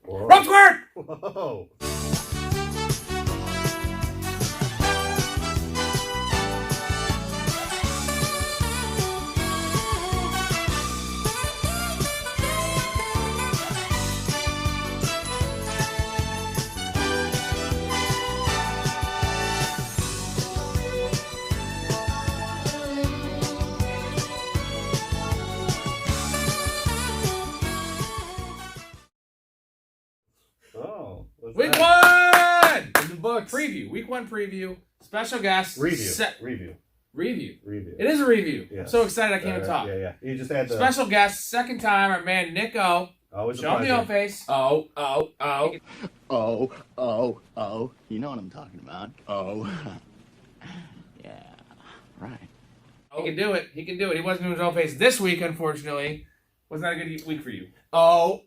Whoa. Rope squirt! Whoa. Oh. what's Week that? 1! In the books. Preview. Week 1 preview. Special guest. Review. Review. It is a review. Yeah. I'm so excited I can't even talk. Yeah. You just had the Special guest, second time, our man Nick O. Always a Show him the pleasure. old face. Oh. You know what I'm talking about. Oh. Yeah. Right. He can do it. He wasn't doing his own face this week, unfortunately. Was not a good week for you. Oh.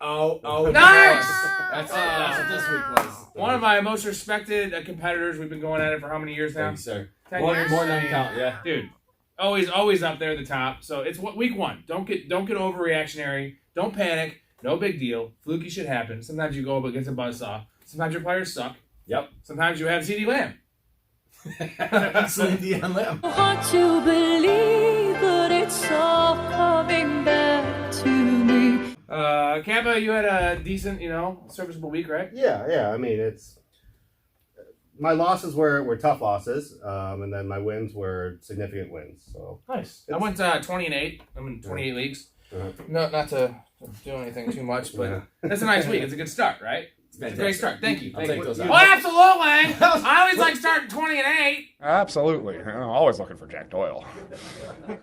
Nice! That's what this week was. One of my most respected competitors. We've been going at it for how many years now? Thank you, sir. 10 More years. than I count, yeah. Dude, always up there at the top. So it's week 1. Don't get overreactionary. Don't panic. No big deal. Fluky shit happens. Sometimes you go up against a buzzsaw. Sometimes your players suck. Yep. Sometimes you have CD Lamb. Celine Dion Lamb. Hard to believe, but it's all coming back to me. Kappa, you had a decent, serviceable week, right? Yeah. I mean, it's my losses were tough losses, and then my wins were significant wins. So Nice. I went 20-8. I'm in 28 leagues. No, not to do anything too much, but that's a nice week. It's a good start, right? It's a great start. Thank you. I'll take those out. Oh, absolutely. I always like starting 20-8. Absolutely. I'm always looking for Jack Doyle. a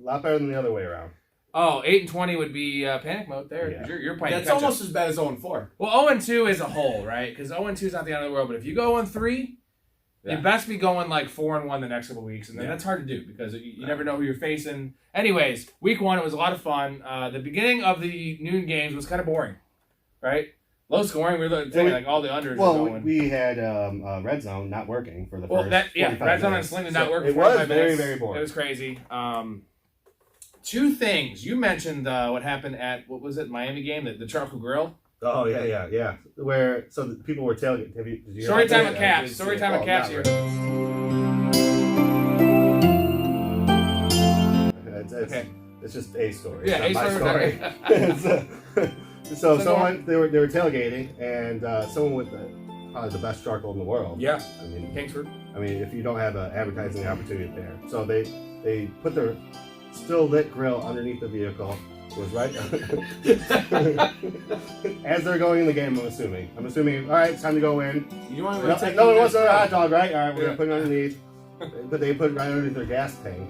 lot better than the other way around. Oh, 8-20 would be panic mode there. Yeah. You're playing That's catch-up. almost as bad as 0-4. Well, 0-2 is a whole, right? Because 0-2 is not the end of the world. But if you go 0-3, Yeah. you best be going like 4-1 the next couple weeks, and then that's hard to do because you never know who you're facing. Anyways, week 1 it was a lot of fun. The beginning of the noon games was kind of boring, right? Low scoring. We were telling like all the unders were Well, going. we had Red Zone not working for the first. Red 45 Zone and minutes. Sling did So not work. It for was 45 very, minutes. very boring. It was crazy. 2 things you mentioned. What happened at what was it? Miami game, the Charcoal Grill. Oh yeah. Where the people were tailgating. Did you hear Story about time that? with Caps. Story time with Caps here. It's just a story. Yeah, It's not a my story. so someone they were tailgating and someone with probably the best charcoal in the world. Yeah, I mean, Kingsford. if you don't have an advertising opportunity there, so they put their still lit grill underneath the vehicle. It was right as they're going in the game. I'm assuming. All right, it's time to go in. You want No, to take no one the wants next another hot round? dog, right? All right, we're gonna put it underneath. But they put it right underneath their gas tank.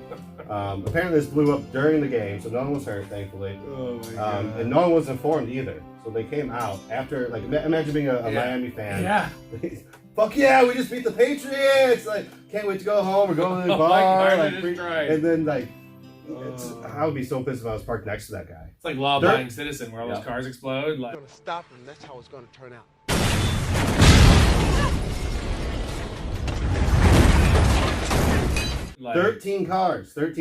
Apparently, this blew up during the game, so no one was hurt, thankfully. Oh my god. And no one was informed either. So they came out after, like, imagine being a Miami fan. Yeah. Fuck yeah, we just beat the Patriots! Like, can't wait to go home. We're going to the Oh my bar. God, like, that is right. and then, like, I would be so pissed if I was parked next to that guy. It's like law-abiding citizen where all those Yeah. cars explode. Like, Gonna stop him. That's how it's gonna turn out. like 13 cars. Dude.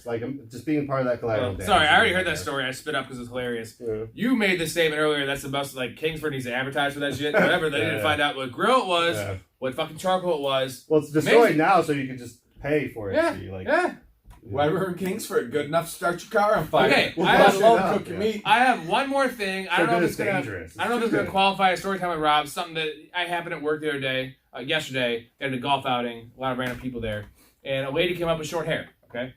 Like, I'm just being part of that collateral damage. sorry, I already heard that story. I spit up because it's hilarious. Yeah. You made the statement earlier. That's the best. Like Kingsford needs to advertise for that shit. Whatever. They didn't find out what grill it was, Yeah. what fucking charcoal it was. Well, it's destroyed Amazing. now, so you can just pay for it. Yeah. to be like, Yeah. Weber and Kingsford, good enough to start your car on fire. Okay, Let I have- alone cook your Yeah. meat. I have one more thing. I So don't know good if it's it's gonna. dangerous. I don't know if It's it's gonna good. qualify as story time with Rob. Something that I happened at work the other day, yesterday, at a golf outing. A lot of random people there, and a lady came up with short hair. Okay,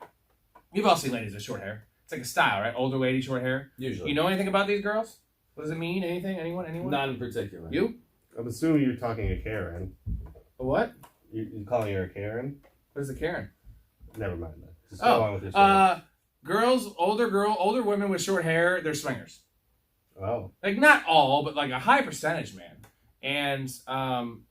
you've all seen ladies with short hair. It's like a style, right? Older lady, short hair. Usually. You know anything about these girls? What does it mean? Anything? Anyone? Not in particular. You? I'm assuming you're talking a Karen. A what? You're calling her a Karen? What is a Karen? Never mind that. Just go on with your story. Girls, older women with short hair, they're swingers. Oh. Like not all, but like a high percentage, man. And I'm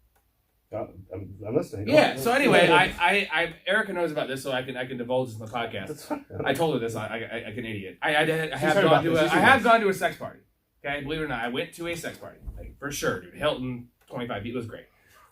listening. yeah. So anyway, I Erica knows about this, so I can divulge this in the podcast. That's fine. I told her this. I an idiot. I have heard about gone to this. I She's have nice. gone to a sex party. Okay, believe it or not, I went to a sex party. Like for sure, dude. Hilton, 25 feet was great.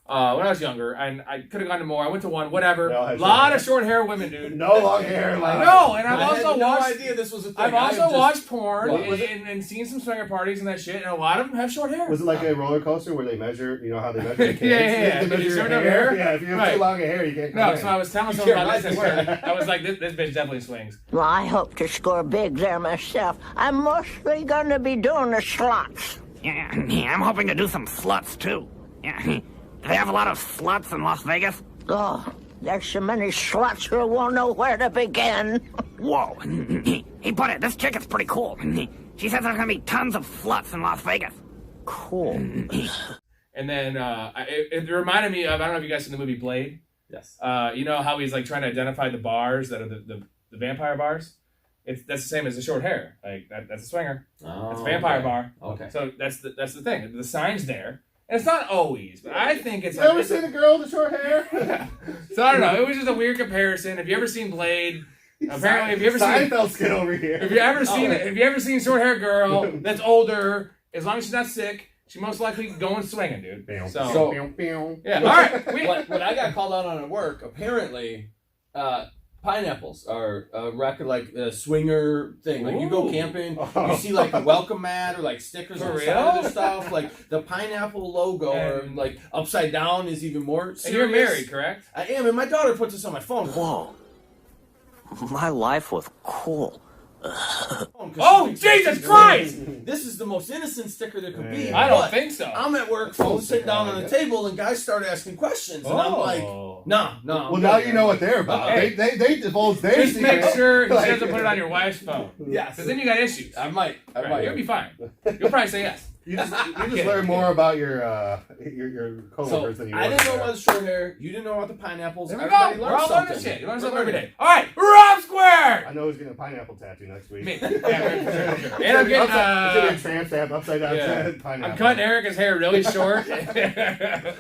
when I was younger, and I could have gone to more. I went to one, whatever. No, A lot of short hair women, dude. No long hair. Like, No, and I've I also had no watched. idea this was a thing. I've also watched porn What was and seen some swinger parties and that shit, and a lot of them have short hair. Was it like a roller coaster where they measure? You know how they measure the kids? Yeah. They Did you measure show your them hair? Yeah, if you have Right. too long a hair, you can't. No, come so in. I was telling You someone can't about this ride at this work. I was like, this bitch definitely swings. Well, I hope to score big there myself. I'm mostly going to be doing the slots. Yeah, I'm hoping to do some sluts too. Yeah, do they have a lot of sluts in Las Vegas? Oh, there's so many sluts who won't know where to begin. Whoa! Hey, buddy, this chick is pretty cool. She says there's gonna be tons of sluts in Las Vegas. Cool. And then it reminded me of, I don't know if you guys seen the movie Blade. Yes. You know how he's like trying to identify the bars that are the vampire bars? That's the same as the short hair. Like that's a swinger. Oh, That's a vampire okay. bar. Okay. So that's the thing. The sign's there. And it's not always, but I think it's You ever seen a girl with short hair? So I don't know. It was just a weird comparison. Have you ever seen Blade? Apparently, have you ever seen Seinfeld skin over here? Have you ever seen short hair girl that's older? As long as she's not sick, she most likely going swinging, dude. So yeah. All right. What I got called out on at work, apparently, pineapples are a record, like a swinger thing. Like you go Ooh. camping, you see like a welcome mat or like stickers For on the real? side of the stuff. Like the pineapple logo or And- like upside down is even more serious. And you're married, correct? I am, and my daughter puts this on my phone. Whoa. My life was cool. Oh, Jesus Christ! This is the most innocent sticker there could be. I don't but think so. I'm at work, phone sitting down on the table, and guys start asking questions, and I'm like, nah. Well, now you know what they're about. Hey. They divulge their Just make secret. sure he Like- doesn't put it on your wife's phone. Yes. Because then you got issues. I might. Right, you'll be fine. You'll probably say yes. You just learn more about your coworkers So than you. I work didn't know with. about the short hair. You didn't know about the pineapples. There we Everybody go. We're learned all learning something. shit. You learn We're something every learning. day. All right, Rob Square. I know he's getting a pineapple tattoo next week. Me. Yeah, for sure. And I'm getting It's gonna be a tramp stamp upside down yeah. pineapple. I'm cutting Erica's hair really short.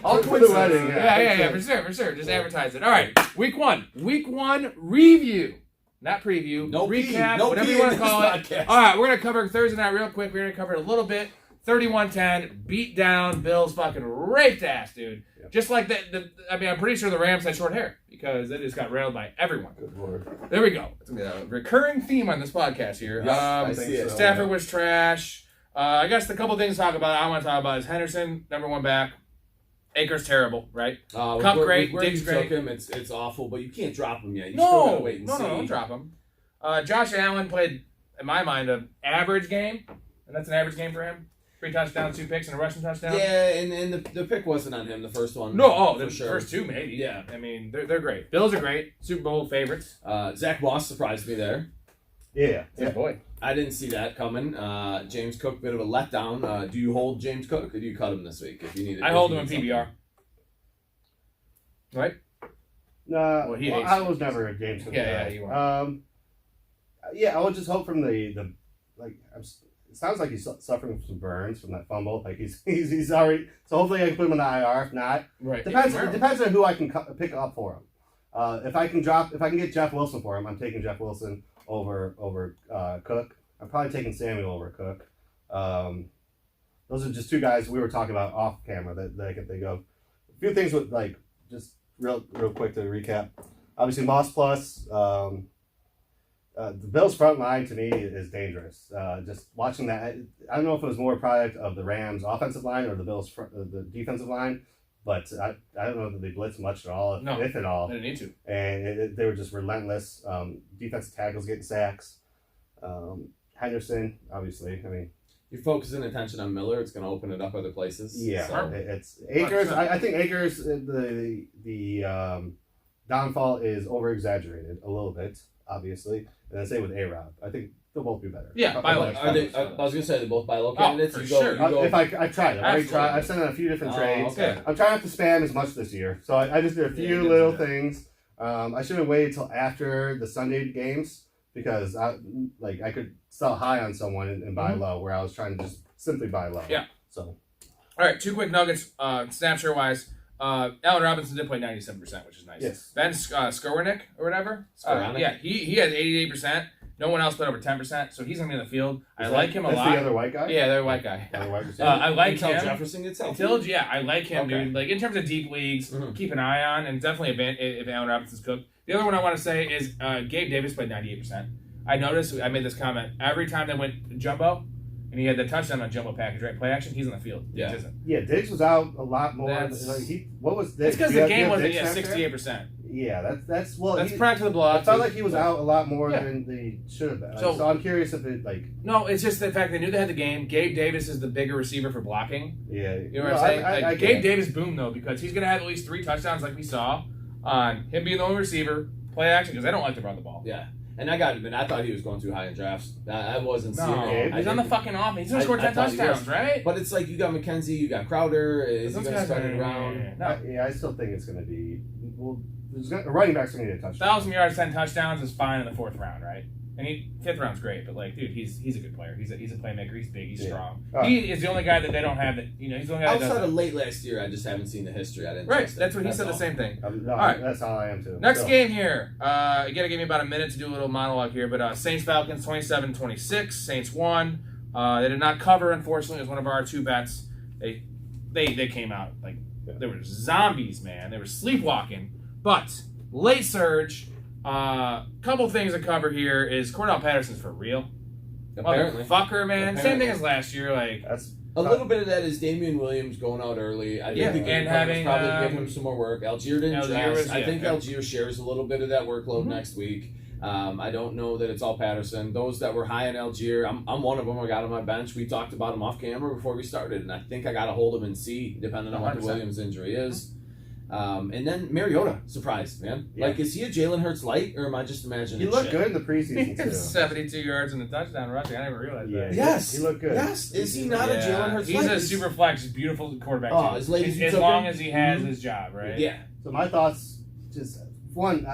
All for the wedding. Yeah, for sure. Just advertise it. All right, week one review. Not preview. No pee. Recap. No Whatever pee you want in to this call it. podcast. All right, we're gonna cover Thursday night real quick. We're gonna cover it a little bit. 31-10, beat down. Bills fucking raped ass, dude. Yep. Just like I mean, I'm pretty sure the Rams had short hair because they just got railed by everyone. Good lord. There we go. It's gonna be a recurring theme on this podcast here. Yes, I see it. Stafford was trash. I guess the couple things to talk about. I want to talk about is Henderson, number one back. Akers terrible, right? Cup great, where Diggs you great. took him, it's awful, but you can't drop him yet. You still gotta wait and see. don't drop him. Josh Allen played, in my mind, an average game, and that's an average game for him. 3 touchdowns, 2 picks, and a rushing touchdown. Yeah, and the pick wasn't on him, the first one. The for sure. first 2 maybe. Yeah. I mean, they're great. Bills are great. Super Bowl favorites. Zach Moss surprised me there. Yeah. Yeah, boy. I didn't see that coming. James Cook, bit of a letdown. Do you hold James Cook, or do you cut him this week if you need it? I hold him in PBR. Right? Nah, Well, he hates I was never a James Cook Yeah, guy. you weren't. Yeah, I would just hope from the like. It sounds like he's suffering from some burns from that fumble. Like he's already. So hopefully I can put him on the IR. If not, Right. depends on who I can pick up for him. If I can get Jeff Wilson for him, I'm taking Jeff Wilson over Cook. I'm probably taking Samuel over Cook. Those are just 2 guys we were talking about off camera that I can think of. A few things with like just real quick to recap. Obviously Moss plus. The Bills' front line to me is dangerous. Just watching that, I don't know if it was more a product of the Rams' offensive line or the Bills' the defensive line, but I don't know that they blitzed much at all, if at all. They didn't need to. And they were just relentless. Defensive tackles getting sacks. Henderson, obviously, I mean. You're focusing attention on Miller. It's going to open it up other places. Yeah, So. it's Akers. I think Akers, the downfall is over exaggerated a little bit, obviously. And then same with A-Rob. I think they'll both be better. Yeah, by low. Are they, I was going to say they're both buy low candidates. for You go, sure. you go, If I tried, I've already Absolutely. tried. I've sent out a few different trades. okay. I'm trying not to spam as much this year, so I just did a few good little to do that. things. I should have waited till after the Sunday games because I could sell high on someone and buy low, where I was trying to just simply buy low. Yeah. So All right, 2 quick nuggets, snapshot wise. Allen Robinson did play 97%, which is nice. Yes. Ben Skowronek or whatever. Skowronek? Yeah, he had 88%. No one else played over 10%, so he's going to be in the field. I Is like that- him a that's lot. the other white guy? Yeah, they're a white guy. The other wide receiver? I like Until him. Jefferson gets healthy. Until, yeah, I like him, Okay. dude. Like, in terms of deep leagues, Mhm. keep an eye on, and definitely if Allen Robinson's cooked. The other one I want to say is Gabe Davis played 98%. I noticed, I made this comment, every time they went jumbo, and he had the touchdown on jumbo package, right? Play action, he's on the field. Yeah. Diggs isn't. Yeah, Diggs was out a lot more. That's- Like, what was It's Diggs? because Do you the have- do you game have wasn't, Diggs yeah, stats there? 68%. Yeah, that's well. That's he, prior to the blowout. it felt too. like he was out a lot more Yeah. than they should have been. Like, So- so I'm curious if it like No, it's just the fact they knew they had the game. Gabe Davis is the bigger receiver for blocking. yeah. You know what I'm saying? Like, Gabe Davis boom though, because he's gonna have at least 3 touchdowns like we saw on him being the only receiver, play action, because they don't like to run the ball. Yeah. And I got to admit, I thought he was going too high in drafts. I wasn't seeing No, it. I he's on the didn't- fucking offense. He's gonna I- score I 10 thought he touchdowns, was. right? But it's like you got McKenzie, you got Crowder. Is he Those going to guys start are- it around? No. I still think it's going to be well. A running back's going to need a touchdown. 1,000 yards, 10 touchdowns is fine in the 4th round, right? And 5th round's great, but like, dude, he's a good player. He's a playmaker. He's big. He's Yeah. strong. Alright. He is the only guy that they don't have that. You know, he's the only guy that Outside does of late last year, I just haven't seen the history. I didn't. Right, trust it. that's what he said. The all. same thing. No, Alright. that's how I am too. Next So, game here. You gotta give me about a minute to do a little monologue here, but Saints Falcons 27-26. Saints won. They did not cover, unfortunately. It was one of our 2 bets. They came out like they were zombies, man. They were sleepwalking. But late surge. Couple things to cover here is Cordell Patterson's for real. Apparently. Motherfucker, man. Same Apparently. thing as last year. Like, That's A little bit of that is Damian Williams going out early. I think Yeah, the game and plan was having, probably give him some more work. Algier didn't Algier dress. was- I yeah, think yeah. Algier shares a little bit of that workload Mhm. next week. I don't know that it's all Patterson. Those that were high on Algier, I'm one of them. I got on my bench. We talked about him off camera before we started, and I think I got to hold him in C, depending on what the 100%. Williams injury is. And then Mariota, surprised, man. Yeah. Like, is he a Jalen Hurts light, or am I just imagining he looked shit? good in the preseason too. 72 yards in the touchdown rushing. I didn't even realize Yeah, that. Yes. he looked good. Yes. Is he not a Jalen Hurts He's light? a super flex, beautiful quarterback. Oh, too. as late as you as took long him? as he has Mhm. his job, right? Yeah. So my thoughts, just one,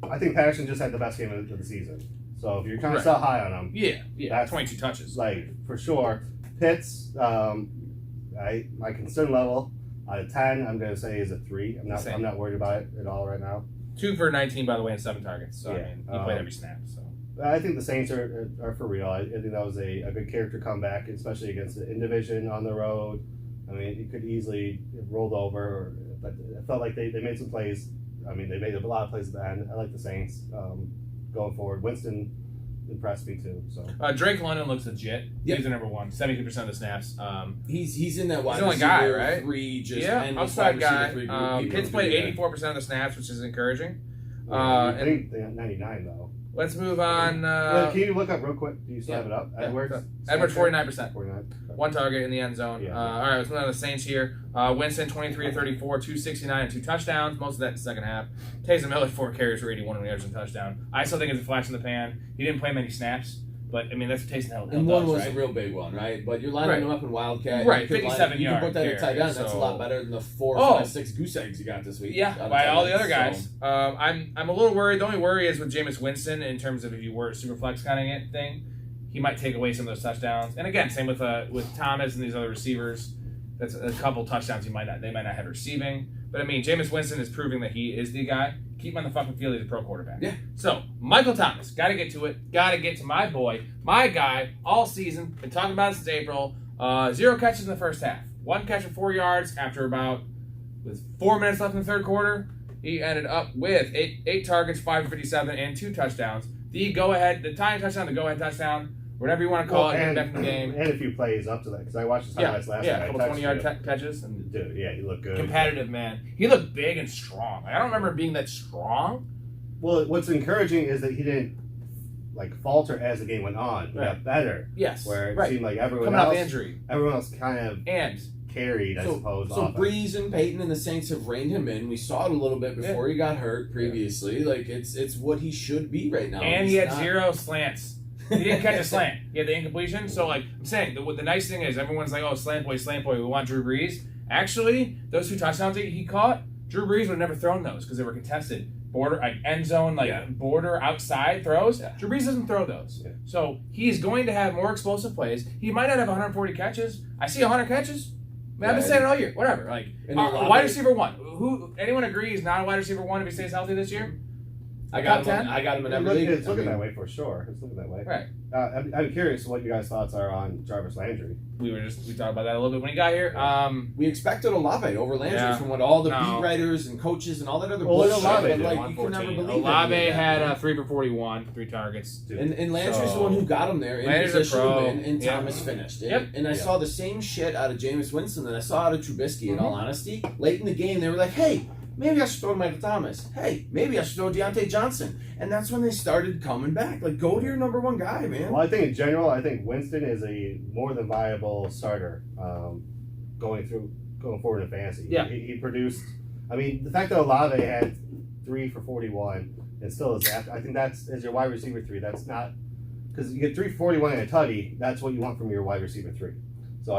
I think Patterson just had the best game of the season. So if you're trying Right. to sell high on him, Yeah. That's- 22 touches. like for sure. Pitts, my concern level out of 10, I'm gonna say is a 3. Same. I'm not worried about it at all right now. 2 for 19, by the way, and 7 targets. So, Yeah. I mean, he played every snap. So I think the Saints are for real. I think that was a good character comeback, especially against the in division on the road. I mean, it could easily have rolled over, but I felt like they made some plays. I mean, they made a lot of plays at the end. I like the Saints going forward. Winston impressed me too. So Drake London looks legit. Yeah. He's the number 1, 72% of the snaps. He's in that wide He's the only receiver guy, right? 3, just Yeah, endless upside wide receiver guy. 3 group. Keep Pitts him played there. 84% of the snaps, which is encouraging. I And think 99 though. let's move on. Can you look up real quick? Do you still yeah. have it up? Yeah. Edwards. Edwards 49%. 49. 1 target in the end zone. Yeah. All right, let's move on to the Saints here. Winston, 23-34, 269 and 2 touchdowns. Most of that in the second half. Taysom Miller, 4 carries for 81 yards and a touchdown. I still think it's a flash in the pan. He didn't play many snaps, but I mean that's what Taysom Hill And one does, was right? a real big one, right? But you're lining Right. him up in Wildcat. Right, You could 57 you can put that yard at tight end. That's so- a lot better than the 4, Oh. 5, 6 goose eggs you got this week. Yeah, out of by tight all the ends, other guys. so- I'm a little worried. The only worry is with Jameis Winston in terms of if you were a super flex kind of thing, he might take away some of those touchdowns. And again, same with Thomas and these other receivers. That's a couple touchdowns they might not have receiving. But I mean, Jameis Winston is proving that he is the guy. Keep him on the fucking field. He's a pro quarterback. Yeah. So Michael Thomas, got to get to it. Got to get to my boy, my guy, all season. Been talking about it since April. 0 catches in the first half. 1 catch for 4 yards after about with 4 minutes left in the third quarter. He ended up with 8 targets, 557, and 2 touchdowns. The tying touchdown, the go-ahead touchdown, whatever you want to call it, and, back in the game. and a few plays up to that because I watched his highlights last Yeah, night. a couple 20-yard catches. And Dude, yeah, he looked good. competitive, man. He looked big and strong. I don't remember being that strong. Well, what's encouraging is that he didn't falter as the game went on. He Right. got better. Yes, Where it right. seemed like everyone Coming out of else, the injury. everyone else kind of And carried, I suppose. So offense. Breeze and Peyton and the Saints have reined him in. We saw it a little bit before he got hurt previously. Like it's what he should be right now. And He's he had not- 0 slants. He didn't catch a slant. He had the incompletion. So, like I'm saying, the nice thing is everyone's like, oh, slant boy, we want Drew Brees. Actually, those 2 touchdowns that he caught, Drew Brees would have never thrown those because they were contested. Border, end zone, border outside throws. Yeah. Drew Brees doesn't throw those. Yeah. So, he's going to have more explosive plays. He might not have 140 catches. I see 100 catches. Man, I've been Yeah, saying it all year. Whatever. Like, And a lot wide of- receiver 1. Who? Anyone agree he's not a wide receiver 1 if he stays healthy this year? I got Top him. 10? I got him in every It's league. it's I looking mean, that way for sure. It's looking that way. Right. I'm curious what you guys' thoughts are on Jarvis Landry. We talked about that a little bit when he got here. We expected Olave over Landry Yeah. from what all the No. beat writers and coaches and all that other Well, look at bullshit. Olave, but, dude. like, you can never 114. believe Olave any of that, had man. 3 for 41, 3 targets. Dude. And Landry's So- the one who got him there in Landry's a position pro. and Yeah. Thomas finished. And, Yep. and I saw the same shit out of Jameis Winston that I saw out of Trubisky, in all honesty. Late in the game, they were like, hey, maybe I should throw Michael Thomas. Hey, maybe I should throw Deontay Johnson. And that's when they started coming back. Like, go to your number one guy, man. Well, I think in general, I think Winston is a more than viable starter going forward in fantasy. Yeah. He produced. I mean, the fact that Olave had 3 for 41 and still is that. I think that's as your wide receiver 3. That's not because you get 3 for 41 and a tutty. That's what you want from your wide receiver 3. So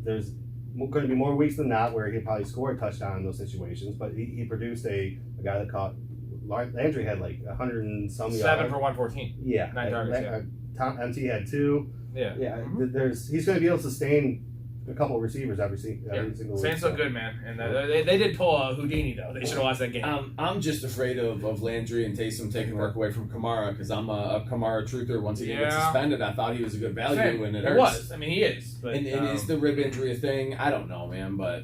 there's going to be more weeks than not where he'll probably score a touchdown in those situations. But he produced a guy that caught. Landry had like 100 and some 7 yards. for 114. Yeah, 9 targets, Tom MT had 2. Yeah. Yeah, he's going to be able to sustain a couple of receivers every single week. Saints look good, man. And they did pull a Houdini, though. They should have lost that game. I'm just afraid of Landry and Taysom taking work away from Kamara because I'm a Kamara truther. Once he gets suspended, I thought he was a good value, Same. and it He hurts. was. I mean, he is. But, And is the rib injury a thing? I don't know, man, but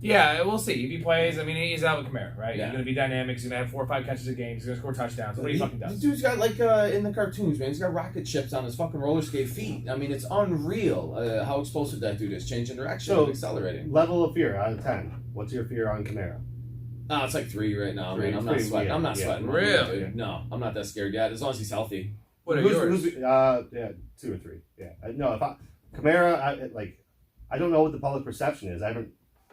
yeah, we'll see. If he plays, I mean, he's Alvin Kamara, right? Yeah. He's going to be dynamic. He's going to have 4 or 5 catches a game. He's going to score touchdowns. That's what he fucking the does. dude's got like in the cartoons, man. He's got rocket ships on his fucking roller skate feet. I mean, it's unreal how explosive that dude is, changing direction and accelerating. Level of fear out of 10. What's your fear on Kamara? Oh, it's like 3 right now, 3, man. I'm not pretty- sweating. yeah, I'm not yeah. sweating. Really? Dude. No, I'm not that scared yet. As long as he's healthy. What are yours? Yeah, 2 or 3. Yeah, no. If Kamara, I don't know what the public perception is. I haven't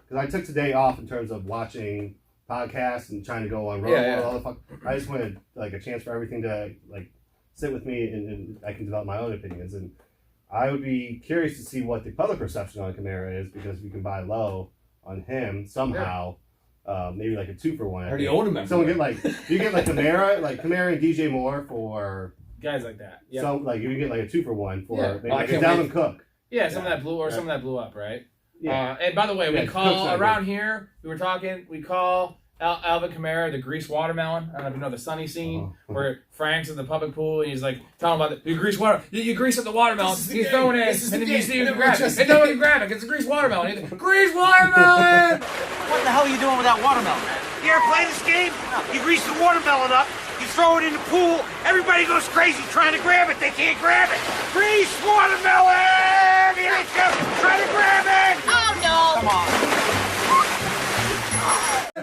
because I took today off in terms of watching podcasts and trying to go on road. Yeah. All the fuck. I just wanted like a chance for everything to like sit with me and I can develop my own opinions. And I would be curious to see what the public perception on Kamara is because we can buy low on him somehow. Maybe like a 2 for 1. I already own him. Someone get like you get like Kamara and DJ Moore for Guys like that. Yeah. so like you get like a 2 for 1 for Yeah. maybe Oh, I like a can't Dalvin wait. Cook. Yeah, some of that blew up, right? Yeah. And by the way, Yeah, we Cook's call not around here. We call Alvin Kamara the grease watermelon. I don't know if you know the Sunny scene where Frank's in the public pool and he's like telling about the grease water. You grease up the watermelon. This is the He's game. throwing it, This is and the then you game. see who can Never grab it. trust And the no one game. can grab it. It's a grease watermelon. He's like, grease watermelon. What the hell are you doing with that watermelon? You ever play this game? You grease the watermelon up, you throw it in the pool, everybody goes crazy trying to grab it. They can't grab it. Grease watermelon! Here it comes! Try to grab it! Oh no! Come on.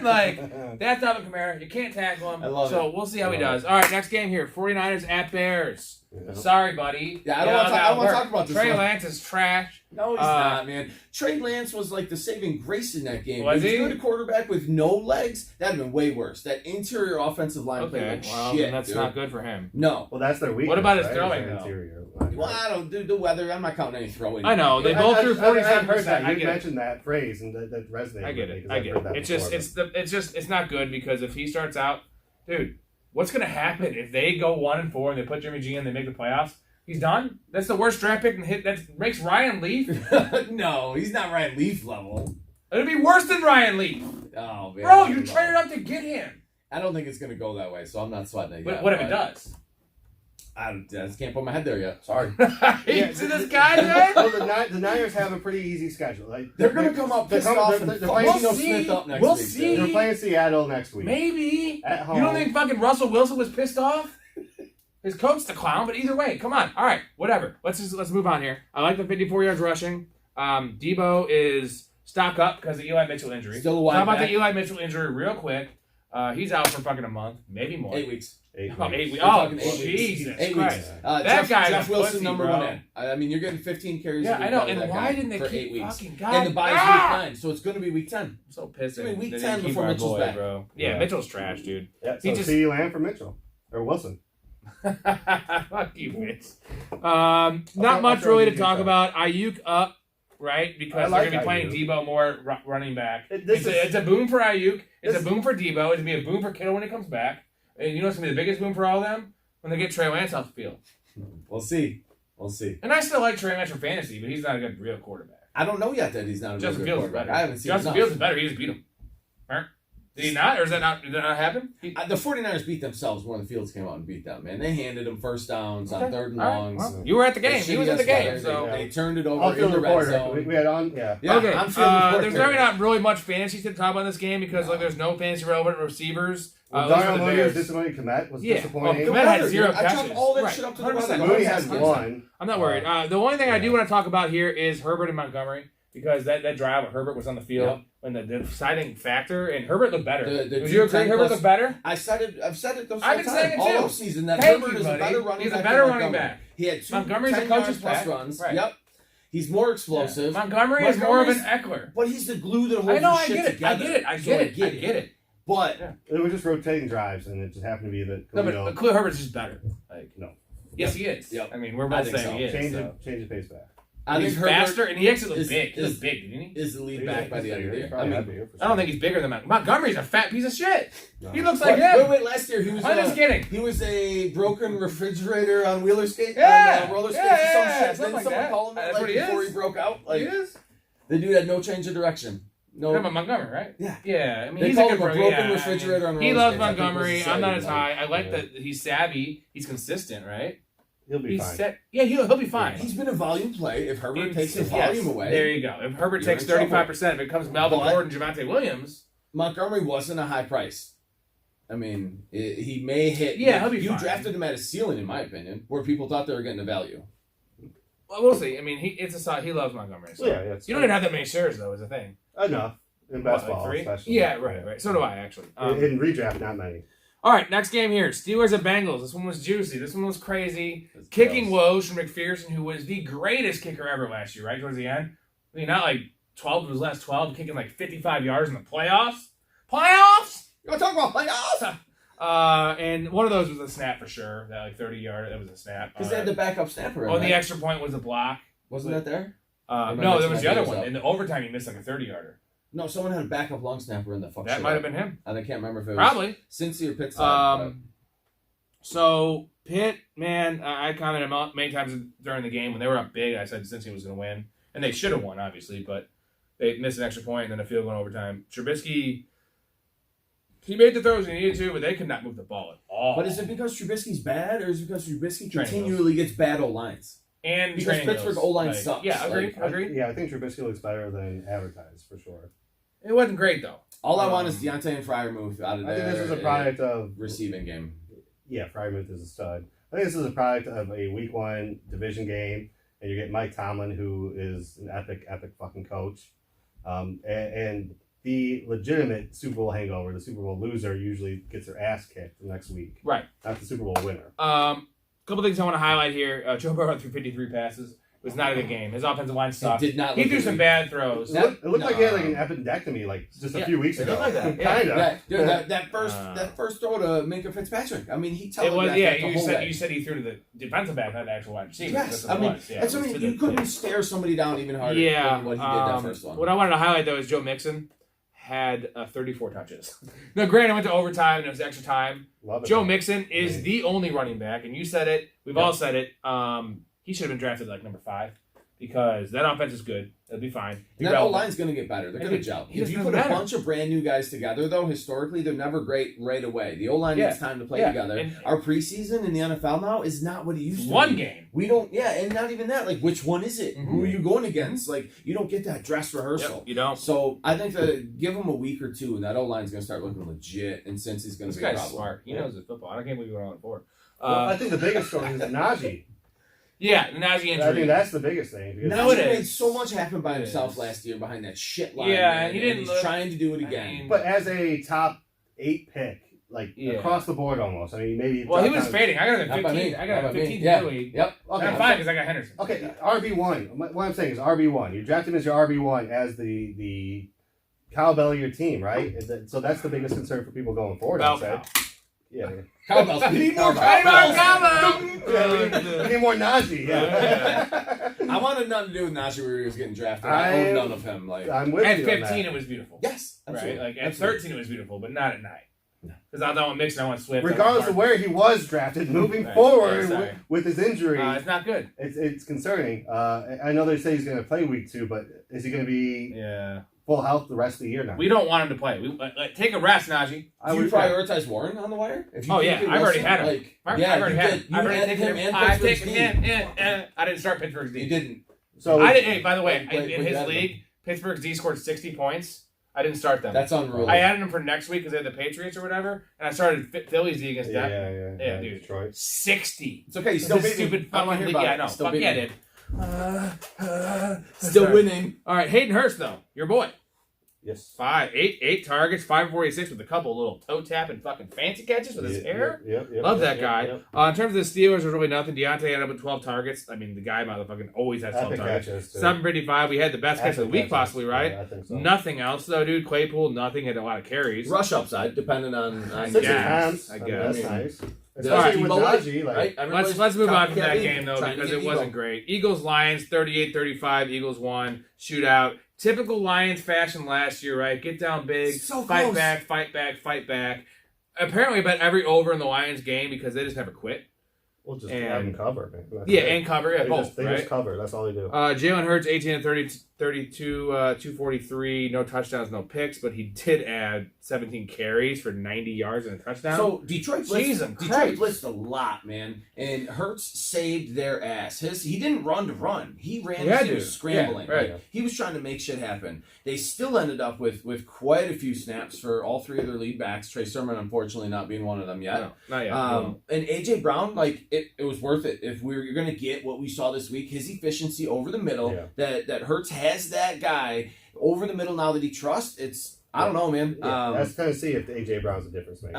Like, that's Alvin Kamara. You can't tackle him. I love so it. we'll see how he I love does. All right, next game here. 49ers at Bears. Sorry, buddy. Yeah, I don't wanna talk about this Trey one. Lance is trash. No, he's not, man. Trey Lance was like the saving grace in that game. Was If he? he was a quarterback with no legs, that'd have been way worse. That interior offensive line played Okay, like well, shit. then that's dude. not good for him. No. Well, that's their weakness. What about his right? throwing, Is their though? interior. Well, I don't do the weather. I'm not counting any throwing. I know, they both threw 47%. I've heard that. I You get it. mentioned that phrase and that resonated. I get with me, it. 'cause I I've get heard it. that before, It's not good because if he starts out, dude, what's gonna happen if they go 1-4 and they put Jimmy G in and they make the playoffs? He's done. That's the worst draft pick and hit. That makes Ryan Leaf. No, he's not Ryan Leaf level. It'll be worse than Ryan Leaf, Oh, man. bro. You traded up to get him. I don't think it's going to go that way, so I'm not sweating it yet. But what if it does? I just can't put my head there yet. Sorry. You see this guy, man? Well, the Niners have a pretty easy schedule. Like They're going to come out pissed off and they're fuck playing- Geno We'll see. Smith up next We'll week. see. They're playing Seattle next week. Maybe. At home. You don't think fucking Russell Wilson was pissed off? His coach's the clown, but either way, come on. All right, whatever. Let's move on here. I like the 54 yards rushing. Debo is stock up because of Eli Mitchell injury. Still a wide How about back. the Eli Mitchell injury real quick? He's out for fucking a month, maybe more. 8 weeks. 8 Oh, weeks. 8 weeks. We're Oh, talking 8 weeks. Jesus 8 Christ. weeks. That guy's Jeff a Wilson, pussy, number bro. 1 in. I mean, you're getting 15 carries. Yeah, a week I know. out of And that why guy didn't they for keep 8 weeks? fucking God? And the bye's Ah! week 9, so it's going to be week 10. I'm so pissed. It's gonna be week they 10 didn't keep before our Mitchell's boy, back. bro. Yeah, Yeah. Mitchell's trash, dude. Yeah, He so just- CeeDee Lamb for Mitchell or Wilson. Fuck you, bitch. Not I'll much throw really you to a talk shot. about. Ayuk up, right? Because I like they're going to be playing Ayuk. Debo more running back. This is- It's a boom for Ayuk. It's this- a boom for Debo. It's going to be a boom for Kittle when he comes back. And you know what's going to be the biggest boom for all of them? When they get Trey Lance off the field. We'll see. We'll see. And I still like Trey Lance for fantasy, but he's not a good real quarterback. I don't know yet that he's not a Justin good Fields is quarterback. better. I haven't seen Justin enough. Fields is better. He just beat him. Did he not? Or is that not? Did that not happen? The 49ers beat themselves when the Fields came out and beat them, man. They handed them first downs on third and All right. longs. Well, you were at the game. He was at the game. So They turned it over I'll in field the red reporter. zone. We had on, yeah. Yeah, okay. I'm feeling the There's really not really much fantasy to talk about in this game because like there's no fantasy relevant receivers. Well, Those are Darnell the Mooney was Bears. disappointing. Komet was Yeah. disappointing. Well, Komet had 0 I catches. chalk all that Right. shit up to the 100%. weather. Mooney had 100%. one. I'm not worried. The only thing I do want to talk about here is Herbert and Montgomery because that drive with Herbert was on the field when the deciding factor and Herbert looked better. The Would you agree 10 Herbert plus- looked better? I've said it the I've been saying it all too. offseason that Thank Herbert you, is a buddy. better running He's a back. better than running Montgomery. back. He had 2 Montgomery's a 10 coach's yards plus back. runs. Right. Yep. He's more explosive. Montgomery is more of an Eckler. But he's the glue that holds I know. the I shit get it. together. I So get it. But It was just rotating drives, and it just happened to be that. No, Khalil but Khalil Herbert's just better. Like No. Yes, he is. Yep. I mean, we're I both think saying so. he is. change So. the pace back. I He's think Herbert faster, and he actually looks is- big. He looks is- big, didn't he? is the lead back by the end of the year. I mean, I don't think he's bigger than Montgomery's a fat piece of shit. No. He looks like him. wait, last year he was. I'm just kidding. He was a broken refrigerator on roller skates. Yeah, roller skates yeah, or some yeah, shit. something Didn't like someone that. call him That's that what he before is. he broke out? Like He is. the dude had no change of direction. No. No, but Montgomery, right? Yeah. Yeah, I mean, They he's call a good him a pro- broken yeah, refrigerator on He roller loves skates, I think was Montgomery. the I'm not saying, as high. I like yeah. that he's savvy. He's consistent, right? He'll be He's fine. set. Yeah, he'll be fine. He's been a volume play. If Herbert takes his Yes, volume away, there you go. If Herbert you're takes in trouble. 35%, if it comes Melvin But- Gordon, Javante Williams, Montgomery wasn't a high price. I mean, he may hit. Yeah, he'll be You fine. drafted him at a ceiling, in my opinion, where people thought they were getting the value. well, we'll see. I mean, he loves Montgomery. So. Well, yeah, it's You don't even have that many shares, though, is the thing. enough in What, basketball, like 3? especially. Yeah, right. So do I, actually. In redraft, not many. All right, next game here. Steelers and Bengals. This one was juicy. This one was crazy. That's Kicking gross. woes from McPherson, who was the greatest kicker ever last year, right? Towards the end. I mean, not like 12 of his last 12, kicking like 55 yards in the playoffs. Playoffs! You want to talk about playoffs? And one of those was a snap for sure. That like 30-yard, that was a snap. Because they had the backup snapper. Oh, the right? extra point was a block. Wasn't that there? Am I No, there mixing was my the other days one. up? In the overtime, he missed like a 30-yarder. No, someone had a backup long snapper in the fuck. That shit might have up. been him. And I can't remember if it was Probably. Cincy or Pittsburgh. So Pitt, man, I commented many times during the game when they were up big. I said Cincy was going to win, and they should have won, obviously, but they missed an extra point and then a field goal in overtime. Trubisky, he made the throws he needed to, but they could not move the ball at all. But is it because Trubisky's bad, or is it because Trubisky Training continually gets bad O-lines? and because training Pittsburgh wheels. O-line sucks. Yeah, Like, agreed. Yeah, I think Trubisky looks better than advertised for sure. It wasn't great though. All I want is Deontay and Freiermuth out of I there. think this is a product of receiving game. Yeah, Freiermuth is a stud. I think this is a product of a week 1 division game, and you get Mike Tomlin, who is an epic fucking coach, and the legitimate Super Bowl hangover, the Super Bowl loser usually gets their ass kicked the next week. Right. Not the Super Bowl winner. Couple things I want to highlight here. Joe Burrow threw 53 passes. It was not a good game. His offensive line sucked. It did not He look threw good. some bad throws. It looked like he had like an appendectomy like just a few weeks it ago. looked like that. Yeah. Kind of. That first throw to Minka Fitzpatrick. I mean, he It telegraphed was, that yeah. the You whole said way. you said he threw to the defensive back, not the actual wide receiver. Yes, That's what I mean, it was. Yeah, that's it what I was mean. to You the- couldn't stare somebody down even harder Yeah, than what he did that first one. What I wanted to highlight though is Joe Mixon had 34 touches. Now, granted, went to overtime and it was extra time. Love it. Joe Mixon is the only running back, and you said it. We've all said it. He should have been drafted like number 5 because that offense is good. It'll be fine. And that O-line's going to get better. They're going to gel. he If you doesn't put a matter. bunch of brand new guys together, though, historically, they're never great right away. The O-line Yeah. needs time to play Yeah. together. And- Our preseason in the NFL now is not what it used to One be. game. We don't, and not even that. Like, which one is it? Who are you going against? Like, you don't get that dress rehearsal. Yep, you don't. So I think that give him a week or two, and that O-line's going to start looking legit, and since he's going This to be a guy's problem. smart. He knows his football. I can't believe he went on it for. Well, I think the biggest story is Najee. Yeah, the Najee injury. I think that's the biggest thing. because- No, it He is. made so much happen by It himself is. last year behind that shit line. Yeah, man, he didn't and he's look- trying to do it I again. mean- But as a top 8 pick, like Yeah. across the board almost. I mean, maybe. Well, he was dropped down- fading. I got him Not at by 15. me. I got Not him at by me. 15 Yeah. in the league. Yep. Okay, I'm fine because I got Henderson. Okay, RB1. What I'm saying is RB1. You draft him as your RB1 as the cowbell of your team, right? So that's the biggest concern for people going forward. Bell I'd say. cow. Yeah. Cowbells. We need more Cowbells. cowbells. Yeah, we need more Najee. Yeah. I wanted nothing to do with Najee when he was getting drafted. I I- owned none of him. Like, I'm with At you on 15, that. it was beautiful. yes, Right? absolutely. Like at Absolutely. 13, it was beautiful, but not at 9. No. Because I don't want Mixon, I want Swift. I want Regardless of Mark. where he was drafted, moving Right. forward Yeah, sorry. with his injury, It's not good. it's concerning. I know they say he's going to play week 2, but is he going to be Yeah. full health the rest of the year now. We don't want him to play. We take a rest, Najee. Do you prioritize Warren on the wire? If you Oh think yeah, it I've already wasn't, had him. like, I've yeah, already you had did. him. You I've already added taken him and I've Pittsburgh's taken D. him. I didn't start Pittsburgh's D. You didn't. So I didn't. Hey, by the way, Wait, in you his added league, Pittsburgh's D scored 60 points. I didn't start them. That's unreal. I added them for next week because they had the Patriots or whatever, and I started Philly's D against them. Yeah, dude. Detroit. 60. It's okay. You still This beat me. stupid I don't wanna fucking hear league. about Yeah, I it. know. Still Fuck beat yeah, me. dude. Still winning. All right, Hayden Hurst though, your boy. Yes. 8 targets, 546 with a couple little toe tap and fucking fancy catches with his hair. Yep. Love that guy. In terms of the Steelers, there's really nothing. Deontay ended up with 12 targets. I mean, the guy motherfucking always has 12 Epic targets. catches, too. 755. We had the best catch of the Epic week, catches. possibly, right? Yeah, I think so. Nothing else though, dude. Claypool, nothing. Had a lot of carries. Rush upside, depending on 6 guess. attempts. I I mean, guess. that's nice. All right, Especially with Najee. Like, right? Let's move on from that copycat game though, trying to because get it wasn't great. Eagles Lions 38-35. Eagles won. Shootout. Typical Lions fashion last year, right? Get down big, So fight close. back, fight back, fight back. Apparently, bet every over in the Lions game because they just never quit. we'll just And- have them cover, man. That's Yeah, it. and cover, yeah, They both, just, they right? just cover. That's all they do. Jalen Hurts, 18 and 32, 243, no touchdowns, no picks, but he did add 17 carries for 90 yards and a touchdown. So Detroit Jesus blitzed, Christ. blitzed a lot, man, and Hurts saved their ass. He didn't run to run; he ran. Yeah, He dude. was scrambling. Yeah, right. Like, he was trying to make shit happen. They still ended up with quite a few snaps for all three of their lead backs. Trey Sermon, unfortunately, not being one of them yet. no, not yet. And AJ Brown, like it was worth it. If we were going to get what we saw this week, his efficiency over the middle, that Hurts has that guy over the middle now that he trusts. It's I don't know, man. Let's kind of see if AJ Brown's a difference maker.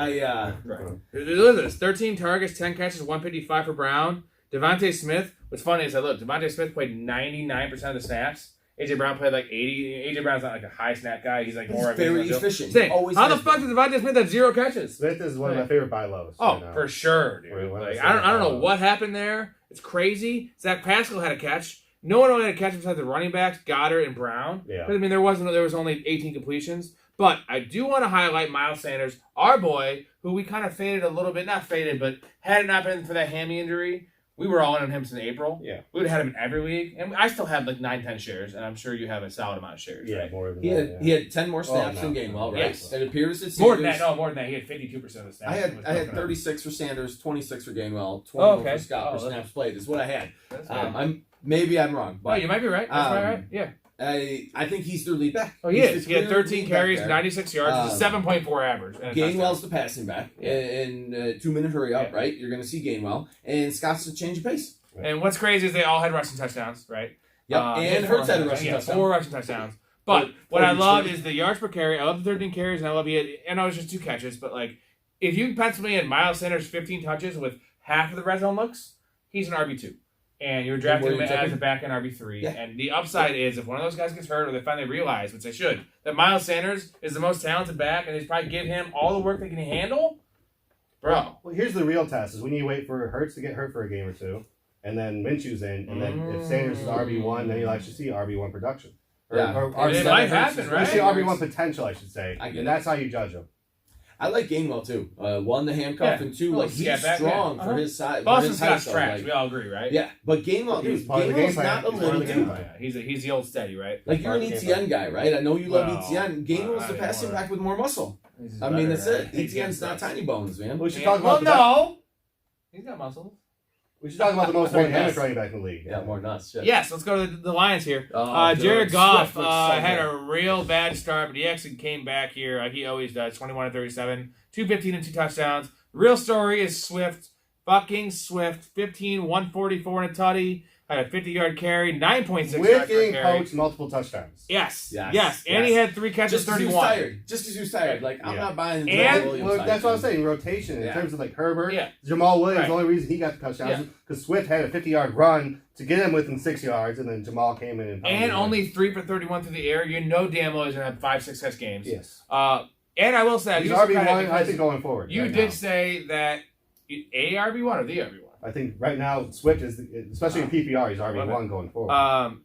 Right. Look at this: 13 targets, 10 catches, 155 for Brown. Devontae Smith. What's funny is Devontae Smith played 99% of the snaps. AJ Brown played like 80. AJ Brown's not like a high snap guy. He's like more very efficient. Same. Always How the has fuck been. did Devontae Smith have 0 catches? Smith is one of my favorite buy lows. Oh, right now. for sure, dude. Wait, what Like, is I don't know that? what happened there. It's crazy. Zach Pascal had a catch. No one really had a catch besides the running backs, Goddard and Brown. Yeah. But I mean, there was only 18 completions. But I do want to highlight Miles Sanders, our boy, who we kind of faded a little bit. Not faded, but had it not been for that hammy injury, we were all in on him since April. Yeah. We would have had him in every league. And I still have like 9-10 shares, and I'm sure you have a solid amount of shares. Yeah, right? more than He that. had he had 10 more snaps no, in Gainwell, no. right? Yes. It appears it's More than that. No, more than that. He had 52% of the snaps. I had It was 36 for Sanders, 26 for Gainwell, 20 Oh, okay. for Scott for Oh, snaps played. Is what I had. That's good. Maybe I'm wrong, Oh, but you might be right. That's probably right. Yeah. I think he's their lead back. Oh, he He's is. the He had clear 13 lead back carries, there. 96 yards, it's a 7.4 average. and a Gainwell's touchdown. the passing back in 2-minute hurry up, Yeah. right? You're going to see Gainwell, and Scott's a change of pace. And what's crazy is they all had rushing touchdowns, right? Yep, and Hurts had a rushing touchdown. 4 rushing touchdowns. But For what I love Detroit. is the yards per carry. I love the 13 carries, and I love I know it's just 2 catches, but like if you pencil me in Miles Sanders 15 touches with half of the red zone looks, he's an RB2. And you're drafting him where you as took a him? back end RB3. Yeah. And the upside is if one of those guys gets hurt or they finally realize, which they should, that Miles Sanders is the most talented back and they probably give him all the work they can handle, bro. Well, here's the real test: is when you wait for Hurts to get hurt for a game or two, and then Minshew's in, and then if Sanders is RB1, then you'll actually see RB1 production. Yeah. Or It RB1 might happen, right? You see RB1 potential, I should say, I get and it. that's how you judge him. I like Gainwell too. 1, the handcuff, Yeah. and 2, Oh, like he's yeah, back strong there. for his size. Boston for his height, Scott's though, trash. like- We all agree, right? yeah, but Gainwell, He's dude, part of the game Gainwell's plan. not a He's part little of the game dude. plan. He's the old steady, right? Like you're an ETN guy, right? I know you love Well, ETN. Gainwell's not the passing anymore. back with more muscle. He's just I mean, better, that's right? it. ETN's not tiny bones, man. We should Yeah. talk about no. He's got muscles. we should talk about the most More dynamic nuts. running back in the league. Yeah, more nuts. Shit. Yes, let's go to the Lions here. Oh, dude, Jared Goff Swift looks so had good. a real bad start, but he actually came back here like he always does. 21-37, 215 and 2 touchdowns. Real story is Swift, fucking Swift. 15, 144 and a tutty. Had a 50-yard carry, 9.6 yards With per getting carry. coached multiple touchdowns. Yes. Yes. And he Yes. had 3 catches, Just because he was 31. tired. Just because he was tired. Like, I'm Yeah. not buying the And- Jamal Williams Well, type that's what I'm thing. saying. Rotation in Yeah. terms of like Herbert, Yeah. Jamal Williams. Right. The only reason he got the touchdowns Yeah. is because Swift had a 50-yard run to get him within 6 yards, and then Jamal came in And only 3 for 31 through the air. You know damn well he's going to have 5-6 catch games. yes. And I will say, I He's give you some credit RB1. I because think going forward. you right did now. say that a RB1 or the RB1? I think right now Swift is, especially in PPR, he's RB1 going forward.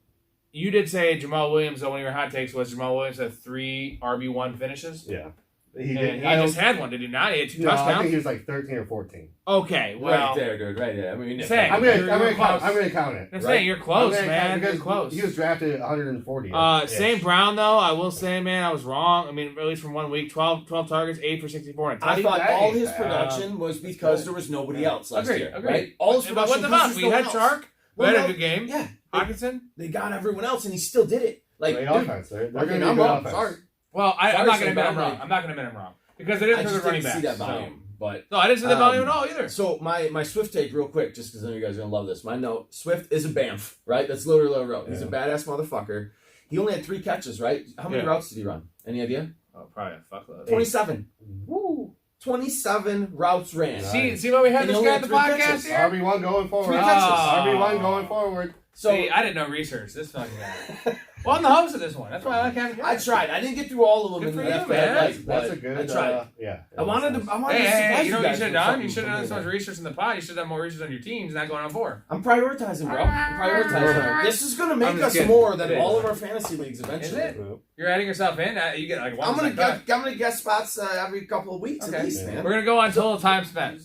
You did say Jamal Williams, though, one of your hot takes was Jamal Williams had 3 RB1 finishes. Yeah. He And he just had one, did he not? He had 2 No, I touchdowns. think he was like 13 or 14. Okay, well, right there, dude. Right there. I mean, Say, I'm You're gonna close. count it. I'm saying you're close, I'm gonna man. count it You're because close. He was drafted at 140. St. Brown, though, I will say, man, I was wrong. I mean, at least from 1 week, 12 targets, 8 for 64, and a I touchdown. thought all his Bad. production was because there was nobody else last year. Right? All All his but production what was about? just We no had one else. Shark. We Well, had a no, good game. Yeah. Hawkinson. They got everyone else, and he still did it. Like, Great dude, offense. They're okay, going to be I'm good wrong. offense. Sorry. Well, I'm Sorry, not going to St. admit I'm Brown, wrong. like- I'm not going to admit I'm wrong because they didn't I throw just the running didn't back. see that volume, but No, I didn't see the volume at all either. So my Swift take real quick, just because I know you guys are gonna love this. My note: Swift is a Banff, right? That's literally a route. He's a badass motherfucker. He only had 3 catches, right? How many Yeah. routes did he run? Any idea? Oh, probably a fuckload. 27. Woo! 27 routes ran. See why we had And this he guy only at the had 3 podcast catches. here? RB1 going forward. 3 catches. RB1 going forward. So See, I didn't know research. This fucking guy. Well, I'm the host of this one. That's why I like having you. I tried. I didn't get through all of them Good in for the you, left man. light, That's a but good. I tried. Yeah. I wanted to. Hey, surprise you know what you guys should have with done? something You should have done so from much me. research in the pod. You should have done more research on your teams, not going on 4. I'm prioritizing, bro. I'm prioritizing. This is gonna I'm make just us kidding. more than It all is. of our fantasy leagues eventually. Is it? You're adding yourself in. You get like 1 I'm percent cut. gonna get spots every couple of weeks Okay. at least, Yeah. man. We're gonna go on total time spent.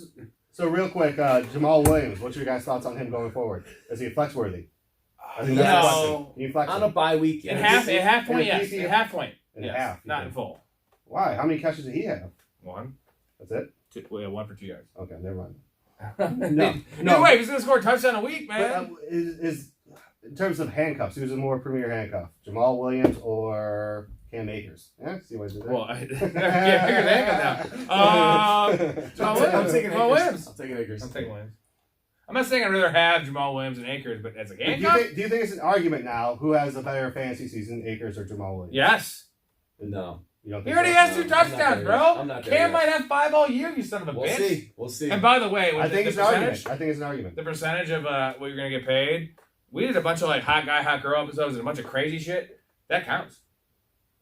So real quick, Jamal Williams. What's your guys' thoughts on him going forward? Is he flex worthy? I think that's the No. question. Can you flex On him? a bye week, In yeah. half point, in a yes. PPR In half point. In Yes. half, you Not think? in full. Why? How many catches did he have? 1. That's it. 2, 1 for 2 yards. Okay, never mind. No. No. Wait, he's gonna score a touchdown a week, But, man. is in terms of handcuffs, who's a more premier handcuff, Jamal Williams or Cam Akers? Yeah, see what I did there. Well, I can't figure that out. Jamal Williams. I'm taking Jamal Akers. Williams. I'm taking Akers. I'm taking Williams. I'm not saying I'd rather have Jamal Williams and Akers, but as a Do you, handcuff, think, do you think it's an argument now who has a better fantasy season, Akers or Jamal Williams? yes. No. You don't He think already so? has 2 I'm not touchdowns, there bro. yet. I'm not there Cam yet. might have 5 all year, you son of a We'll bitch. see. We'll see. And by the way, I think it's an argument. I think it's an argument. the percentage of what you're gonna get paid, we did a bunch of like hot guy, hot girl episodes and a bunch of crazy shit. That counts.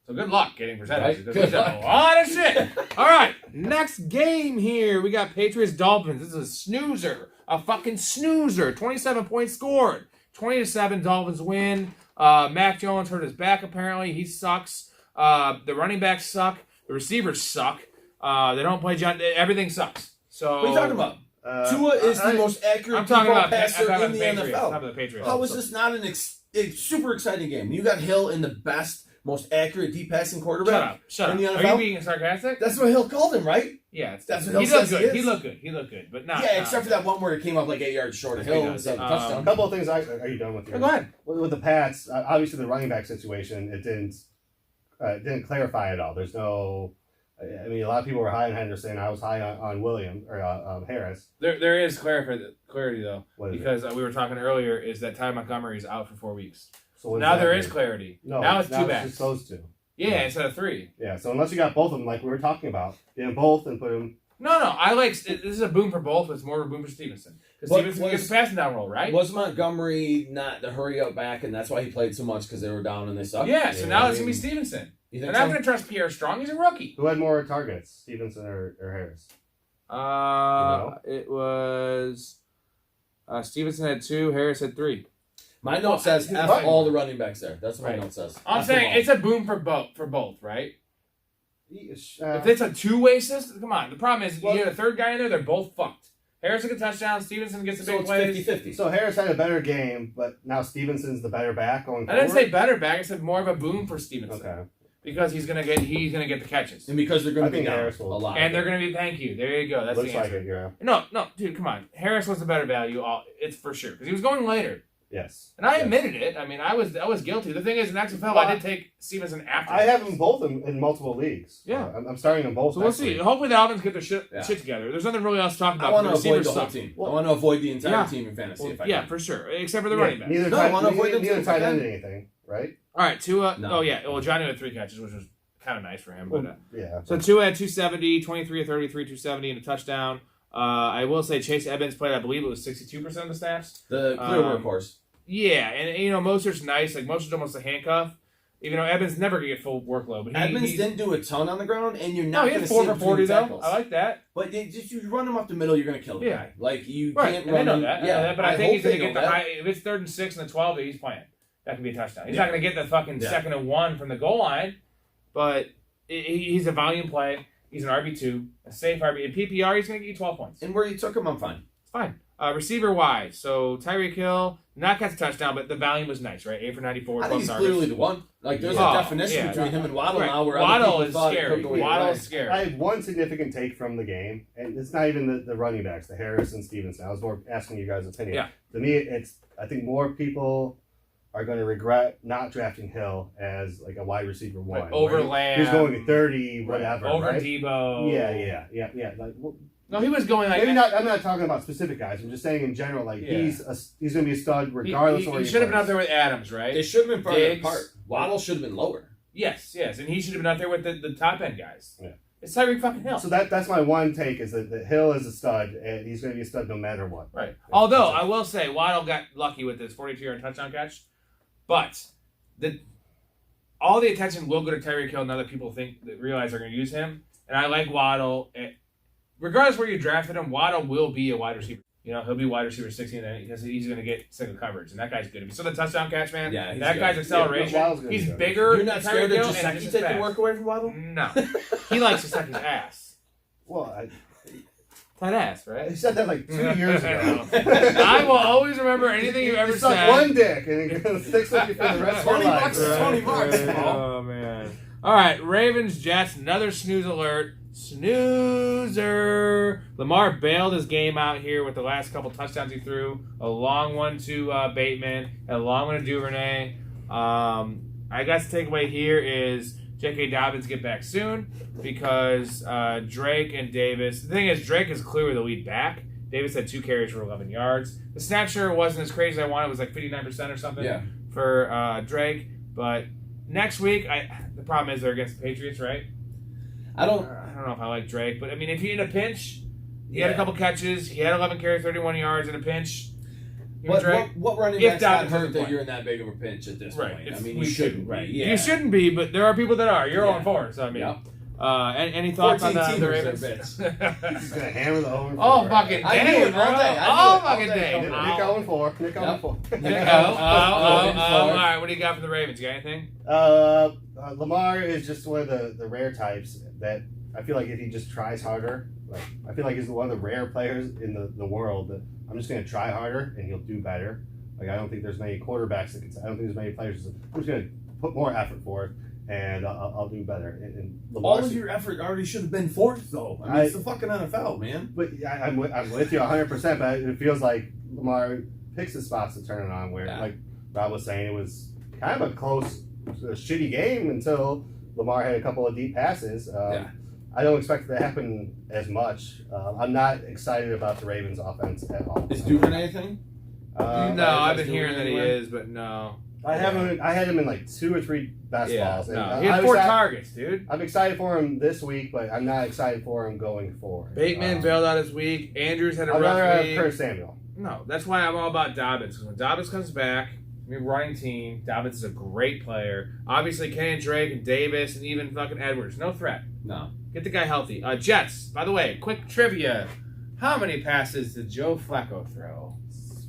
So good luck getting percentage. Right? Because Good we did luck. a lot of shit. All right, next game here. We got Patriots Dolphins. This is a snoozer, a fucking snoozer. 27 points scored. 20-7 Dolphins win. Mac Jones hurt his back apparently. He sucks. The running backs suck. The receivers suck. They don't play John. Everything sucks. So What are you talking about? Tua is the most accurate I'm talking default about passer in the Patriots. I'm talking NFL. about the Patriots. How is this not a super exciting game? You got Hill in the best, most accurate deep passing quarterback. Shut up. in the Are NFL? you being sarcastic? That's what Hill called him, right? Yeah, That's what he Hill looked says good. he He is. looked good. He looked good, but not. Yeah, except for that one where it came up like 8 yards short of Hill. He It was a does. A touchdown. couple of things. Are you done with your? Go ahead. With the Pats, obviously the running back situation, it didn't clarify at all. There's no. I mean, a lot of people were high on Henderson. I was high on Williams or Harris. There is clarity though, What is because we were talking earlier. Is that Ty Montgomery is out for 4 weeks? So what does Now that there mean? is clarity. No, now it's 2 It's backs. just those two. Yeah, instead of 3. Yeah. So unless you got both of them, like we were talking about, get them both and put them. No. I like this is a boom for both, but it's more of a boom for Stevenson because But Stevenson gets the passing down roll, right? Was Montgomery not the hurry up back, and that's why he played so much because they were down and they sucked? Yeah. So Yeah, now I it's gonna be mean- Stevenson. You They're think not so? gonna trust Pierre Strong. He's a rookie. Who had more targets, Stevenson or Harris? It was Stevenson had 2, Harris had 3. My note says F Right. all the running backs there. That's what Right. my note says. I'm F them saying all. it's a boom for both, right? If Uh, it's a 2-way system, come on. The problem is Well- you get a third guy in there, they're both fucked. Harrison gets a touchdown, Stevenson gets the So big it's plays. 50-50. so Harris had a better game, but now Stevenson's the better back going I forward. didn't say better back, I said more of a boom for Stevenson. Okay. Because he's gonna get the catches. And because they're going I to be think down Harris will. a lot. And they're gonna be thank you. There you go. That's Looks the like answer. it. Yeah. No, dude, come on. Harris was the better value. It's for sure because he was going later, Yes. and I Yes. admitted it. I mean, I was guilty. The thing is, in XFL, Well, I did take Stevenson after. I have them both in multiple leagues. Yeah. I'm starting them both. So we'll next see. week. Hopefully, the Dolphins get their shit Yeah. together. There's nothing really else to talk I about. want The to avoid receivers the whole suck. team. Well, I want to avoid the entire Yeah. team in fantasy if I Yeah, can. for sure. Except for the Yeah, running back. Neither No, I wanna avoid them neither too, tight if I end can. anything, right? All right, Tua. No. Oh yeah. Well, Johnny had 3 catches, which was kind of nice for him. But Yeah. so Tua had 270, 23 of 33, 270, and a touchdown. I will say Chase Evans played. I believe it was 62% of the snaps. The clear Um, workhorse. Yeah, and Mostert's nice. Like Moster's almost a handcuff. Even though Evans never could get full workload, but Edmonds he didn't do a ton on the ground, and you're no, not he going had to 4 see for him 40 between though. tackles. I like that. But you run him up the middle, you're going to kill the Yeah. guy. Like you Right, can't and run I know him. that. I know Yeah, that, but I think he's hope going to they get know the that. high. If it's 3rd and 6 and the 12 that he's playing, that could be a touchdown. He's Yeah. not going to get the fucking Yeah. 2nd and 1 from the goal line, but he's a volume play. He's an RB2, a safe RB. In PPR, he's going to get you 12 points. And where you took him, I'm fine. It's fine. Receiver wise, so Tyreek Hill, not catch a touchdown, but the volume was nice, right? 8 for 94. I think he's 12 clearly targets. the one. Like, there's Oh, a definition yeah. between him and Waddle Right. now where Waddle other is people thought it scary. could go either Waddle way. is scary. I have one significant take from the game, and it's not even the running backs, the Harris and Stevenson. I was more asking you guys' opinion. Yeah. To me, I think more people are going to regret not drafting Hill as like a wide receiver one. Like over right? Lamb. He's going to 30, whatever. Over right? Debo. Yeah. Like, well, No, he was going like maybe not. I'm not talking about specific guys. I'm just saying in general. Like Yeah. he's going to be a stud regardless of where he he should have been plays. out there with Adams, right? They should have been farther Diggs. apart. Waddle should have been lower. Yes, and he should have been out there with the top end guys. Yeah. It's Tyreek fucking Hill. So that's my one take is that Hill is a stud and he's going to be a stud no matter what. Right. Although I will say Waddle got lucky with this 42-yard touchdown catch, but all the attention will go to Tyreek Hill now that people realize they're going to use him. And I like Waddle. Regardless where you drafted him, Waddle will be a wide receiver. You know, he'll be wide receiver 16 because he's going to get single coverage, and that guy's good. So the touchdown catch, man. Yeah, he's that good. guy's acceleration. Yeah, Waddle's gonna he's be good. bigger. You're not than scared Tyreek of Hill, and Gesicki just taking fast. work away from Waddle? No, he likes to suck his ass. Well, Tight ass, right? he said that like 2 years ago. I will always remember anything you ever suck said. one dick and it sticks with you for the rest of your 20 life. bucks is 20 bucks, bro. Oh man! All right, Ravens Jets. Another snooze alert. Snoozer. Lamar bailed his game out here with the last couple touchdowns he threw. A long one to Bateman, and a long one to Duvernay. I guess the takeaway here is J.K. Dobbins get back soon because Drake and Davis. The thing is, Drake is clearly the lead back. Davis had 2 carries for 11 yards. The snap share wasn't as crazy as I wanted. It was like 59% or something for Drake. But next week, the problem is they're against the Patriots, right? I don't know if I like Drake, but I mean, if he in a pinch, he had a couple catches. He had 11 carries, 31 yards in a pinch. What running If backs got Dobbins hurt doesn't that play. you're in that big of a pinch at this point? I mean, we you shouldn't. right? Be. Yeah. You shouldn't be, but there are people that are. You're 0-4, so I mean. Yep. Any thoughts on 14 the teamers Ravens? are bitch. He's going to hammer the over. Oh, fucking I day, knew it bro. all day. I knew All it all fucking day. day. Nick 0-4. Nick 0-4. Nick, all right, what do you got for the Ravens? You got anything? Lamar is just one of the rare types that I feel like if he just tries harder, like I feel like he's one of the rare players in the world that I'm just going to try harder and he'll do better. Like I don't think there's many quarterbacks that can. I don't think there's many players. I'm just going to put more effort for it and I'll do better. And Lamar, All of your effort already should have been forth, though. I mean, it's the fucking NFL, man. But I'm with you 100%. But it feels like Lamar picks the spots to turn it on. Where like Rob was saying, it was kind of a close, shitty game until Lamar had a couple of deep passes. I don't expect it to happen as much. I'm not excited about the Ravens' offense at all. Is Duvernay anything? No, I've been hearing that he is, but no. I had him in like 2 or 3 best balls. And no. He had 4 targets, dude. I'm excited for him this week, but I'm not excited for him going forward. Bateman bailed out his week. Andrews had a I'd rather rough have week. Curtis Samuel. No, that's why I'm all about Dobbins. Because when Dobbins comes back, we're running team. Dobbins is a great player. Obviously, Kenny Drake and Davis and even fucking Edwards. No threat. No. Get the guy healthy. Jets, by the way, quick trivia. How many passes did Joe Flacco throw?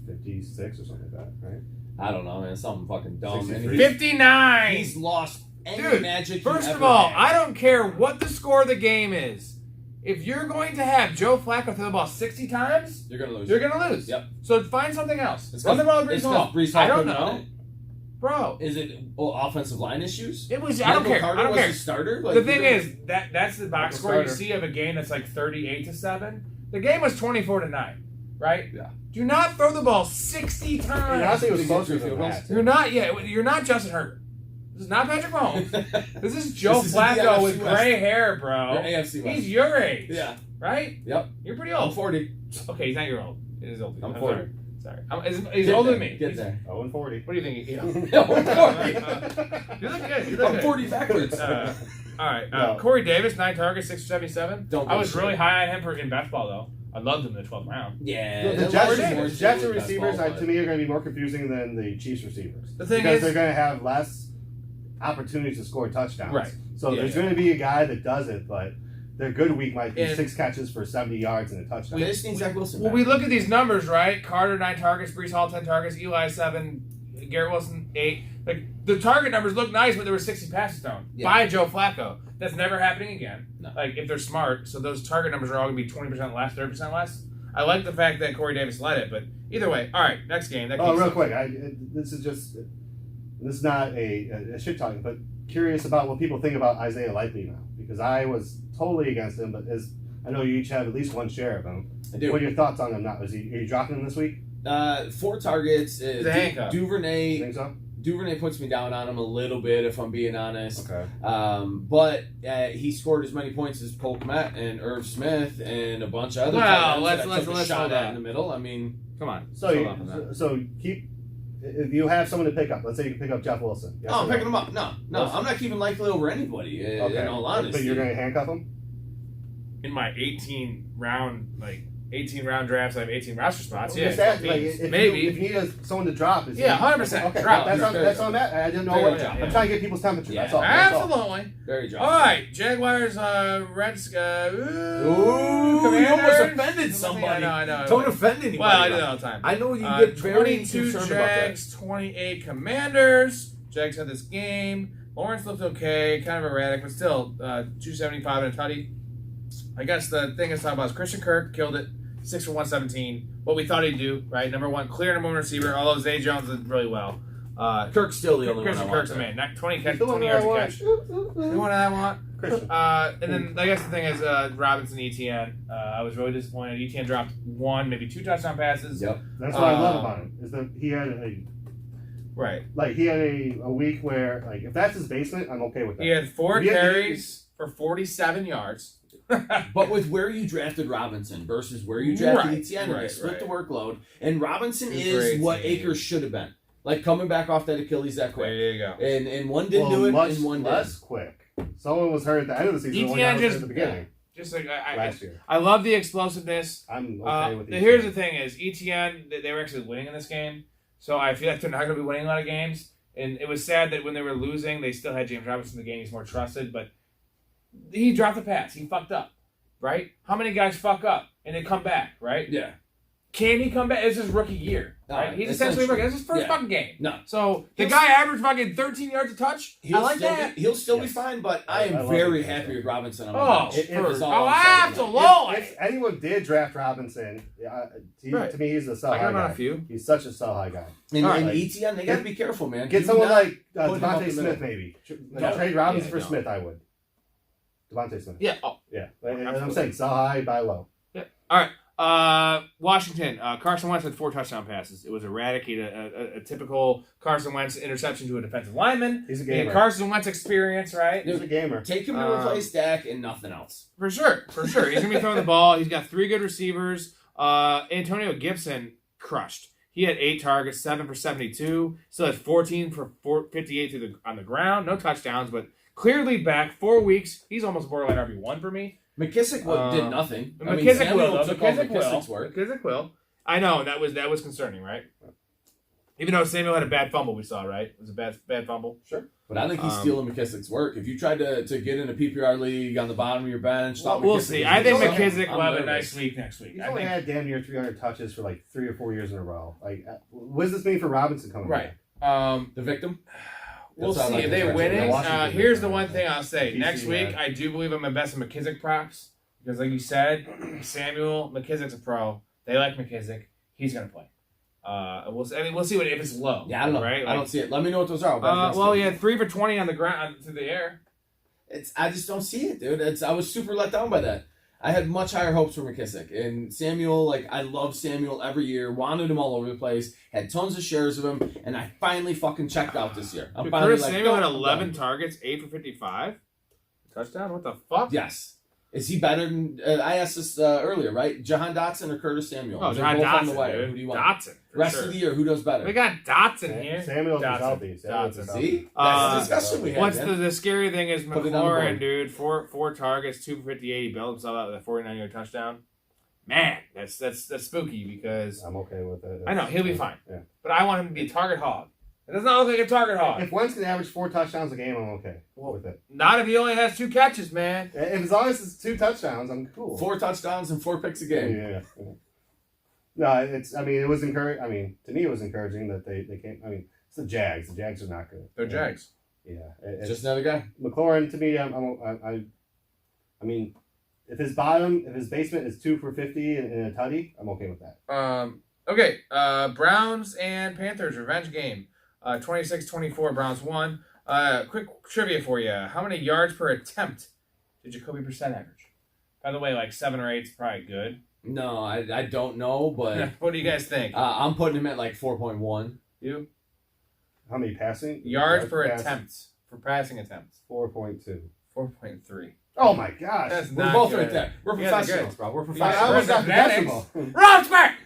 56 or something like that, right? I don't know, man. Something fucking dumb. 59! He's lost any Dude, magic. first he of ever all, had. I don't care what the score of the game is. If you're going to have Joe Flacco throw the ball 60 times, You're gonna lose. you're going to lose. Yep. So find something else. It's Run the ball with it's Brees Hall. Brees Hall I don't couldn't run know. it. Bro. Is it offensive line issues? It was. I don't care. Carter I don't was care. the starter. The thing is that's the box Michael score you Starter. see of a game that's like 38-7. The game was 24-9, right? Yeah. Do not throw the ball 60 times. And honestly, it was closer than that. You're not. Yeah, you're not Justin Herbert. This is not Patrick Mahomes. This is Joe This is the Flacco NFC with West. gray hair, bro. You're AFC West. He's your age. Yeah. Right? Yep. You're pretty I'm old. 40. Okay, he's not your old. He is old. I'm sorry. 40. Sorry. He's older than me. Get He's- there. 0-40. What do you think? You know? I'm 40. You look good. You look I'm good. 40 backwards. All right. No. Corey Davis, 9 targets, 677. Don't I go was shit. really high on him in basketball, though. I loved him in the 12th round. Yeah. The that Jets, was the more Jets shit and with receivers, basketball, to me, are going to be more confusing than the Chiefs receivers. The thing because is- they're going to have less opportunities to score touchdowns. Right. So Yeah, there's yeah. going to be a guy that does it, but their good week might be And- 6 catches for 70 yards and a touchdown. They just need Zach Wilson. Well, back. we look at these numbers, right? Carter, 9 targets. Brees Hall, 10 targets. Eli, 7. Garrett Wilson, 8. Like, the target numbers look nice, but there were 60 passes thrown Yeah. by Joe Flacco. That's never happening again. No. Like, if they're smart, so those target numbers are all going to be 20% less, 30% less. I like the fact that Corey Davis led it, but either way, all right, next game. That real quick, this is not a shit talking, but curious about what people think about Isaiah Likely now, because I was totally against him, but as I know you each have at least one share of him. I do. What are your thoughts on him now? Are you dropping him this week? 4 targets. He's a handcuff. Duvernay. Think so? Duvernay puts me down on him a little bit, if I'm being honest. Okay. But he scored as many points as Cole Kmet and Irv Smith and a bunch of other. Well, tight ends that let's took a shot hold at that. in the middle. I mean, Come on. So keep. If you have someone to pick up, let's say you can pick up Jeff Wilson. Yes oh, or I'm no? picking him up. No, I'm not keeping Likely over anybody. In all honesty, But you're going to handcuff him? In my 18 round drafts, I have 18 roster spots. Yeah, Just ask, it like, means if maybe. You need someone to drop. Is Yeah, 100%. Okay, Drop. that's all I'm at. I didn't know Very what. drop. I'm trying to get people's temperature. Yeah. That's all. That's all. Absolutely. very drop. All right, Jaguars, Reds. Ooh, Commanders. you almost offended somebody. I know. Don't offend anybody. Well, I do that all the time. I know you get very 22 concerned about that. Jags, 28 Commanders. Jags had this game. Lawrence looked okay, kind of erratic, but still 275 and a tutty. I guess the thing is talking about is Christian Kirk killed it, 6 for 117. What we thought he'd do, right? Number one, clear number one receiver. Although Zay Jones did really well. Kirk's still the only Christian one I Kirk's a want. man. 20 catch, The one 20 that I yards a want. catch. The one that I want. Christian. And then I guess the thing is Robinson, ETN. I was really disappointed. ETN dropped 1, maybe 2 touchdown passes. Yep. That's what I love about him. Is that he had a week where, like, if that's his basement, I'm okay with that. He had 4 Yeah, carries for 47 yards. But with where you drafted Robinson versus where you drafted Right, Etienne, right, they split right. the workload, and Robinson He's is great what team. Akers should have been. Like coming back off that Achilles that quick. There you go. And one didn't do it, much and one less did. quick. Someone was hurt at the end of the season. one guy ETN was hurt just at the beginning Just like last year. I love the explosiveness. I'm okay with ETN. Here's the thing: is ETN they were actually winning in this game, so I feel like they're not going to be winning a lot of games. And it was sad that when they were losing, they still had James Robinson in the game. He's more trusted, but he dropped the pass. He fucked up, right? How many guys fuck up and they come back, right? Yeah. Can he come back? It's his rookie year, right? He's essentially a rookie. It's his first Yeah. fucking game. No. So the He'll guy averaged fucking 13 yards a touch. I like still that. he'll still be Yes. fine, but I I am love very it. happy with Robinson on my Oh, bench. It- it for- is all oh, I'm saying. absolutely. If anyone did draft Robinson, Right. to me he's a sell I got high him on guy. a few. He's such a sell high guy. And, All and right. ETN, they got to be careful, man. Get Do someone not like put him up Devontae the Smith, middle. maybe. No. Trade Robinson for Yeah, no. Smith, I would. Devontae Smith. Yeah. Oh. Yeah. And I'm Absolutely. saying sell high, buy low. All right. Washington. Carson Wentz had 4 touchdown passes. It was erratic. He had a typical Carson Wentz interception to a defensive lineman. He's a He had gamer. Carson Wentz experience, right? He's a gamer. Take him to replace Dak and nothing else. For sure. He's gonna be throwing the ball. He's got 3 good receivers. Antonio Gibson crushed. He had 8 targets, 7 for 72. Still had 14 for 58 on the ground. No touchdowns, but clearly back 4 weeks. He's almost borderline RB1 for me. McKissick did nothing. McKissick Samuel will. took all McKissick McKissick's will. work. McKissick will. I know that was concerning, right? Even though Samuel had a bad fumble, we saw, right? It was a bad fumble. Sure. But I think he's stealing McKissick's work. If you tried to get in a PPR league on the bottom of your bench, thought We'll McKissick see. was I think gonna suck, McKissick will I'm have a nervous. nice week next week. He's I only think. had damn near 300 touches for like 3 or 4 years in a row. Like, what does this mean for Robinson coming Right. back? The victim? We'll That's how I see like if to they're catch it. winning. Washington Here's is the one winning. thing I'll say. DC, Next week, yeah. I do believe I'm investing in McKissick props because, like you said, Samuel McKissick's a pro. They like McKissick. He's gonna play. We'll see. I mean, we'll see if it's low. Yeah, I don't know. Right? I don't see it. Let me know what those are. I'll bet against Well, them. he had 3 for 20 on the ground through the air. I just don't see it, dude. I was super let down by that. I had much higher hopes for McKissick. And Samuel, I love Samuel every year. Wanted him all over the place. Had tons of shares of him. And I finally fucking checked out this year. I'm Dude, finally Curtis Samuel had no, I'm 11 done. targets, 8 for 55. Touchdown? What the fuck? Yes. Is he better than... I asked this earlier, right? Jahan Dotson or Curtis Samuel? Oh, They're John both on the Dotson, way. dude. Who do you want? Dotson. for Rest sure. of the year, who does better? We got Dotson here. Samuel's Dotson. healthy. Samuel's Dotson. healthy. See? That's the discussion we had, What's man. the scary thing is Put it on the McLaurin, board. dude. Four targets, 2 for 58. He bailed himself out with a 49-yard touchdown. Man, that's spooky because I'm okay with it. I know he'll be fine. Yeah. But I want him to be a target hog. It does not look like a target hog. If Wentz can average 4 touchdowns a game, I'm okay with it. Not if he only has 2 catches, man. If as long as it's 2 touchdowns, I'm cool. 4 touchdowns and 4 picks a Yeah, game. yeah, yeah. No, it was encouraging. I mean, to me, it was encouraging that they came. I mean, it's the Jags. The Jags are not good. They're Jags. Yeah, Just another guy. McLaurin to me. I mean, if his basement is 2 for 50 in a tutty, I'm okay with that. Okay. Browns and Panthers revenge game. 26-24. Browns won. Quick trivia for you. How many yards per attempt did Jacoby Brissett average? By the way, like 7 or 8 is probably good. No, I don't know, but What do you guys think? I'm putting him at like 4.1. You? How many passing yards per pass? attempt for passing attempts? 4.2. 4.3. Oh my gosh! That's We're not both good. right there. We're You guys are professionals, good. bro. We're I professionals. almost got the Fanatics. decimal. Wrong back.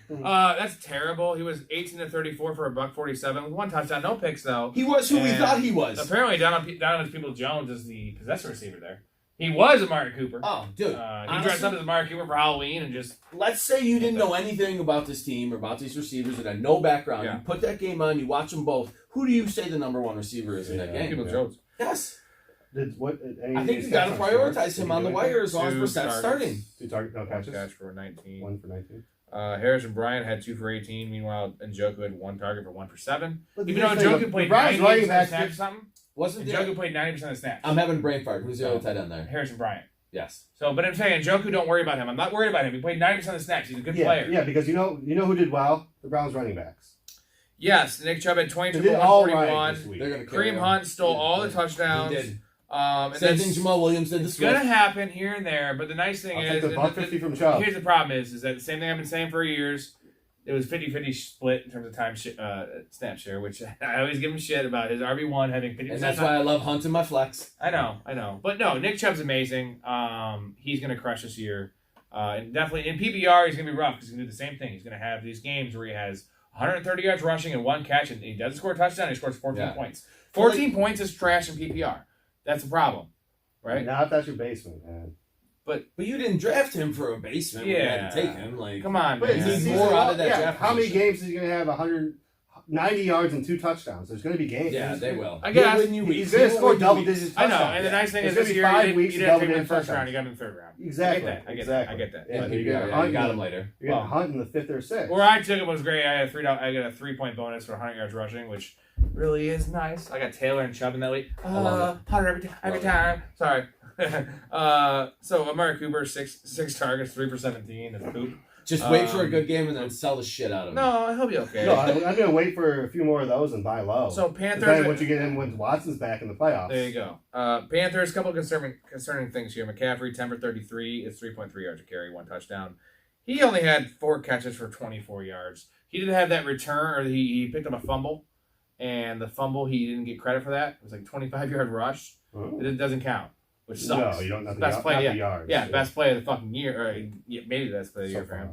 That's terrible. He was 18-34 for $147 with 1 touchdown, no picks though. He was who we And thought he was. Apparently, Donovan Peoples-Jones is the possessor receiver there. He was Amari Cooper. Oh, dude. He honestly, dressed up as Amari Cooper for Halloween and just let's say you didn't know anything about this team or about these receivers and had no background. Yeah. You put that game on, you watch them both. Who do you say the number 1 receiver is in that game? Peoples-Jones. Yes. I I think you got to prioritize him on the wire as long as 2 Brissett's targets. starting. 2 target, no 1 catches. catch for 19. 1 for 19. Harrison Bryant had 2 for 18. Meanwhile, Njoku had 1 target for 1 for 7. But Even though the thing, Njoku the played Browns 90% running of the backs snaps or something. Wasn't there? Njoku played 90% of the snaps. I'm having brain fart. Who's the other tight end there? Harrison Bryant. Yes. So, but I'm saying Njoku, don't worry about him. I'm not worried about him. He played 90% of the snaps. He's a good player. Yeah, because you know who did well? The Browns running backs. Yes, Nick Chubb had 22 They did for all 141. right this week. They're gonna carry Kareem him. Hunt stole all the He touchdowns. did. And Same that's thing Jamal Williams did this it's gonna week. happen here and there, but the nice thing I'll is take the and buck 50 from Chubb. here's the problem is that the same thing I've been saying for years. It was 50-50 split in terms of time snap share, which I always give him shit about his RB1 having 50%. And that's why I love Hunt in my flex. I know. But no, Nick Chubb's amazing. He's going to crush this year. And definitely in PPR, he's going to be rough because he's going to do the same thing. He's going to have these games where he has 130 yards rushing and 1 catch, and he doesn't score a touchdown, he scores 14 points. 14 points is trash in PPR. That's the problem, right? Not if that's your basement, man. But you didn't draft him for a basement. when you had to take him. Like, Come on, But man. you it's need season more out long. of that draft How many position. games is he going to have 190 yards and 2 touchdowns? There's going to be games. Yeah, they will. I guess. He'll win you He's weeks. going to He'll score win you double weeks. digits. I know, and the nice thing is It's gonna this be year, 5 you weeks, didn't take him in the double-digit first round, touchdowns. you got him in the third round. Exactly. I get exactly. that. Yeah, And you PPR, got yeah, Hunt. you got him later. You're going Well, to Hunt in the 5th or 6th. Where I took it was great. I got a 3-point bonus for 100 yards rushing, which really is nice. I got Taylor and Chubb in that league. love 100 every time. Sorry. So Amari Cooper, six targets, 3 for 17. That's poop. Just wait for a good game and then sell the shit out of him. No, he'll be okay. No, I'm going to wait for a few more of those and buy low. So Depending Panthers. what you get in when Watson's back in the playoffs. There you go. Panthers, couple concerning things here. McCaffrey, 10 for 33. It's 3.3 yards a carry, 1 touchdown. He only had 4 catches for 24 yards. He didn't have that return, or he picked up a fumble. And the fumble, he didn't get credit for that. It was like a 25-yard rush. Oh. It doesn't count, which sucks. No, you don't. Not the, Best not play, the yards. Yeah, best play of the fucking year. Or maybe the best play of the year for him.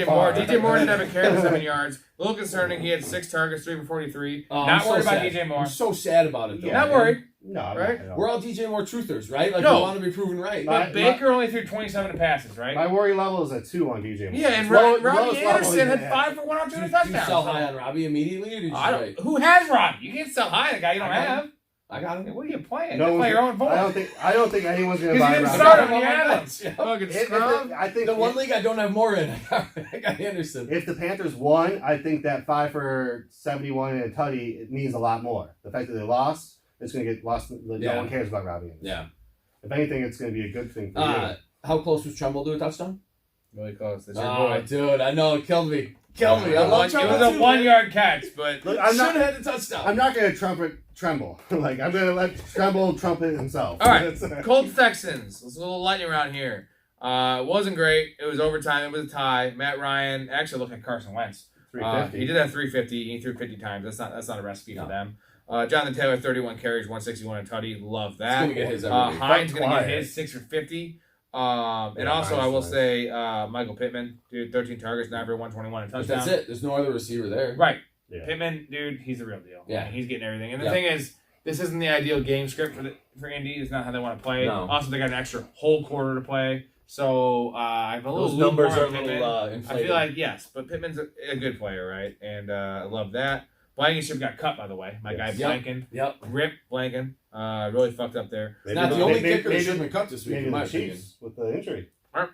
far. DJ Moore didn't have a carry for 7 yards. A little concerning. He had 6 targets, 3 for 43. Oh, Not I'm so worried about sad. DJ Moore. I'm so sad about it, though. Not man. worried. No, I'm Right? not at all. We're all DJ Moore truthers, right? Like, No. we want to be proven right. But Baker only threw 27 passes, right? My worry level is at 2 on DJ Moore. Yeah, and It's low- Robbie lowest level Anderson he's had had. 5 for 102 Did you touchdowns. sell high on Robbie immediately, or did you I wait? don't, who has Robbie? You can't sell high on a guy you don't I got have. I got him. What are you playing? No You one's play your own gonna- board. I don't think anyone's going to Because buy you didn't Robbie. start him Robbie. on your Yeah. islands. Fucking scrub. I think The one league I don't have more in, I got Anderson. if the Panthers won, I think that 5 for 71 and a tutty, it means a lot more. The fact that they lost, it's going to get lost. No Yeah. one cares about Robbie Anderson. Yeah. If anything, it's going to be a good thing for you. How close was Trumbull to a touchdown? Really close. That's your Oh, boy. dude, I know. It killed me. Killed me. I love It Trumbull. was a 1-yard catch, but Look, Should I'm have not. had the touchdown. I'm not going to tremble. Like I'm going to let Tremble trumpet himself. all right. Colts Texans. Let's a little lightning around here. It wasn't great. It was overtime. It was a tie. Matt Ryan actually looked like Carson Wentz. 350. He did have 350. He threw 50 times. That's not a recipe for them. Jonathan Taylor, 31 carries, 161 and tutty. Love that. He's gonna get his every week. Hines going to get Quiet. his 6 for 50. And Yeah, also, I Hines will nice. say Michael Pittman, dude, 13 targets, 9 for 121 and But touchdown. that's it. There's no other receiver there. Right. Yeah. Pittman, dude, he's the real deal. Yeah. He's getting everything. And the Yeah. thing is, this isn't the ideal game script for Indy. It's not how they want to play. No. Also, they got an extra whole quarter to play. So I have a little Those lukewarm numbers are a on Pittman. little I inflated. feel like, yes, but Pittman's a good player, right? And I love that. Blankenship got cut, by the way. My guy Yep. Blanken. Yep. Rip Blanken. Really fucked up there. It's not the only kicker that should have been cut this week, Maybe in my the opinion. Chiefs with the injury. All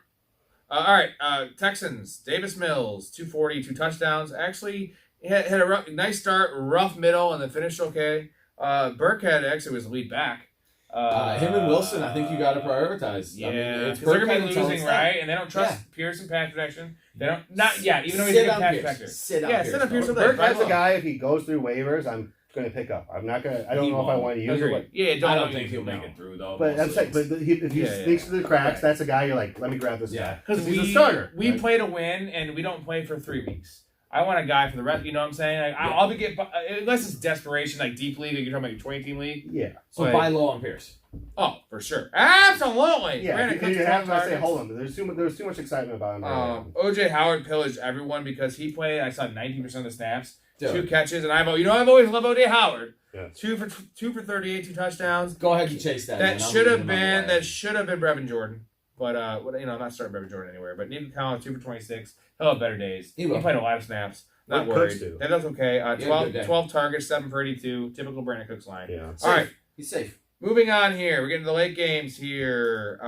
right, Texans. Davis Mills, 240, 2 touchdowns. Actually, he had a nice start, rough middle, and then finished okay. Burkhead actually was lead back. Him and Wilson, I think you got to prioritize. Yeah, I mean, it's because they're going to Burkhead be until losing, it's right? not. And they don't trust Pierce in pass protection. They don't, not yet, even though he's Sit a good on pass Pierce. protector. Sit on Yeah, Pierce. sit on Pierce. Burkhead's a guy, if he goes through waivers, I'm going to pick up. I'm not going to, I don't He know if I won't. want to use it. Yeah, I don't think he'll make it through, though. But I'm saying, but if he sneaks through the cracks, that's a guy you're like, let me grab this guy. Because he's a starter. We right? play to win, and we don't play for 3 weeks. I want a guy for the rest. You know what I'm saying? Like, I'll be unless it's desperation, like deep league, like you're talking about your 20-team league. Yeah. So buy low on Pierce. Oh, for sure, absolutely. Yeah. Brandon Cooks You have to say, targets. hold on. There was too much excitement about him. OJ Howard pillaged everyone because he played. I saw 19% of the snaps, Dude. 2 catches, and I've always loved OJ Howard. Yeah. 2 for 38, 2 touchdowns. Go ahead and chase that. That should have been Brevin Jordan, but I'm not starting Brevin Jordan anywhere. But Nico Collins 2 for 26. He'll have better days. He will. played a lot of snaps. Not What Cooks worried. do? That's okay. He had a 12, good day. 12 targets, 7 for 82. Typical Brandon Cooks line. Yeah. All right. He's safe. Moving on here. We're getting to the late games here.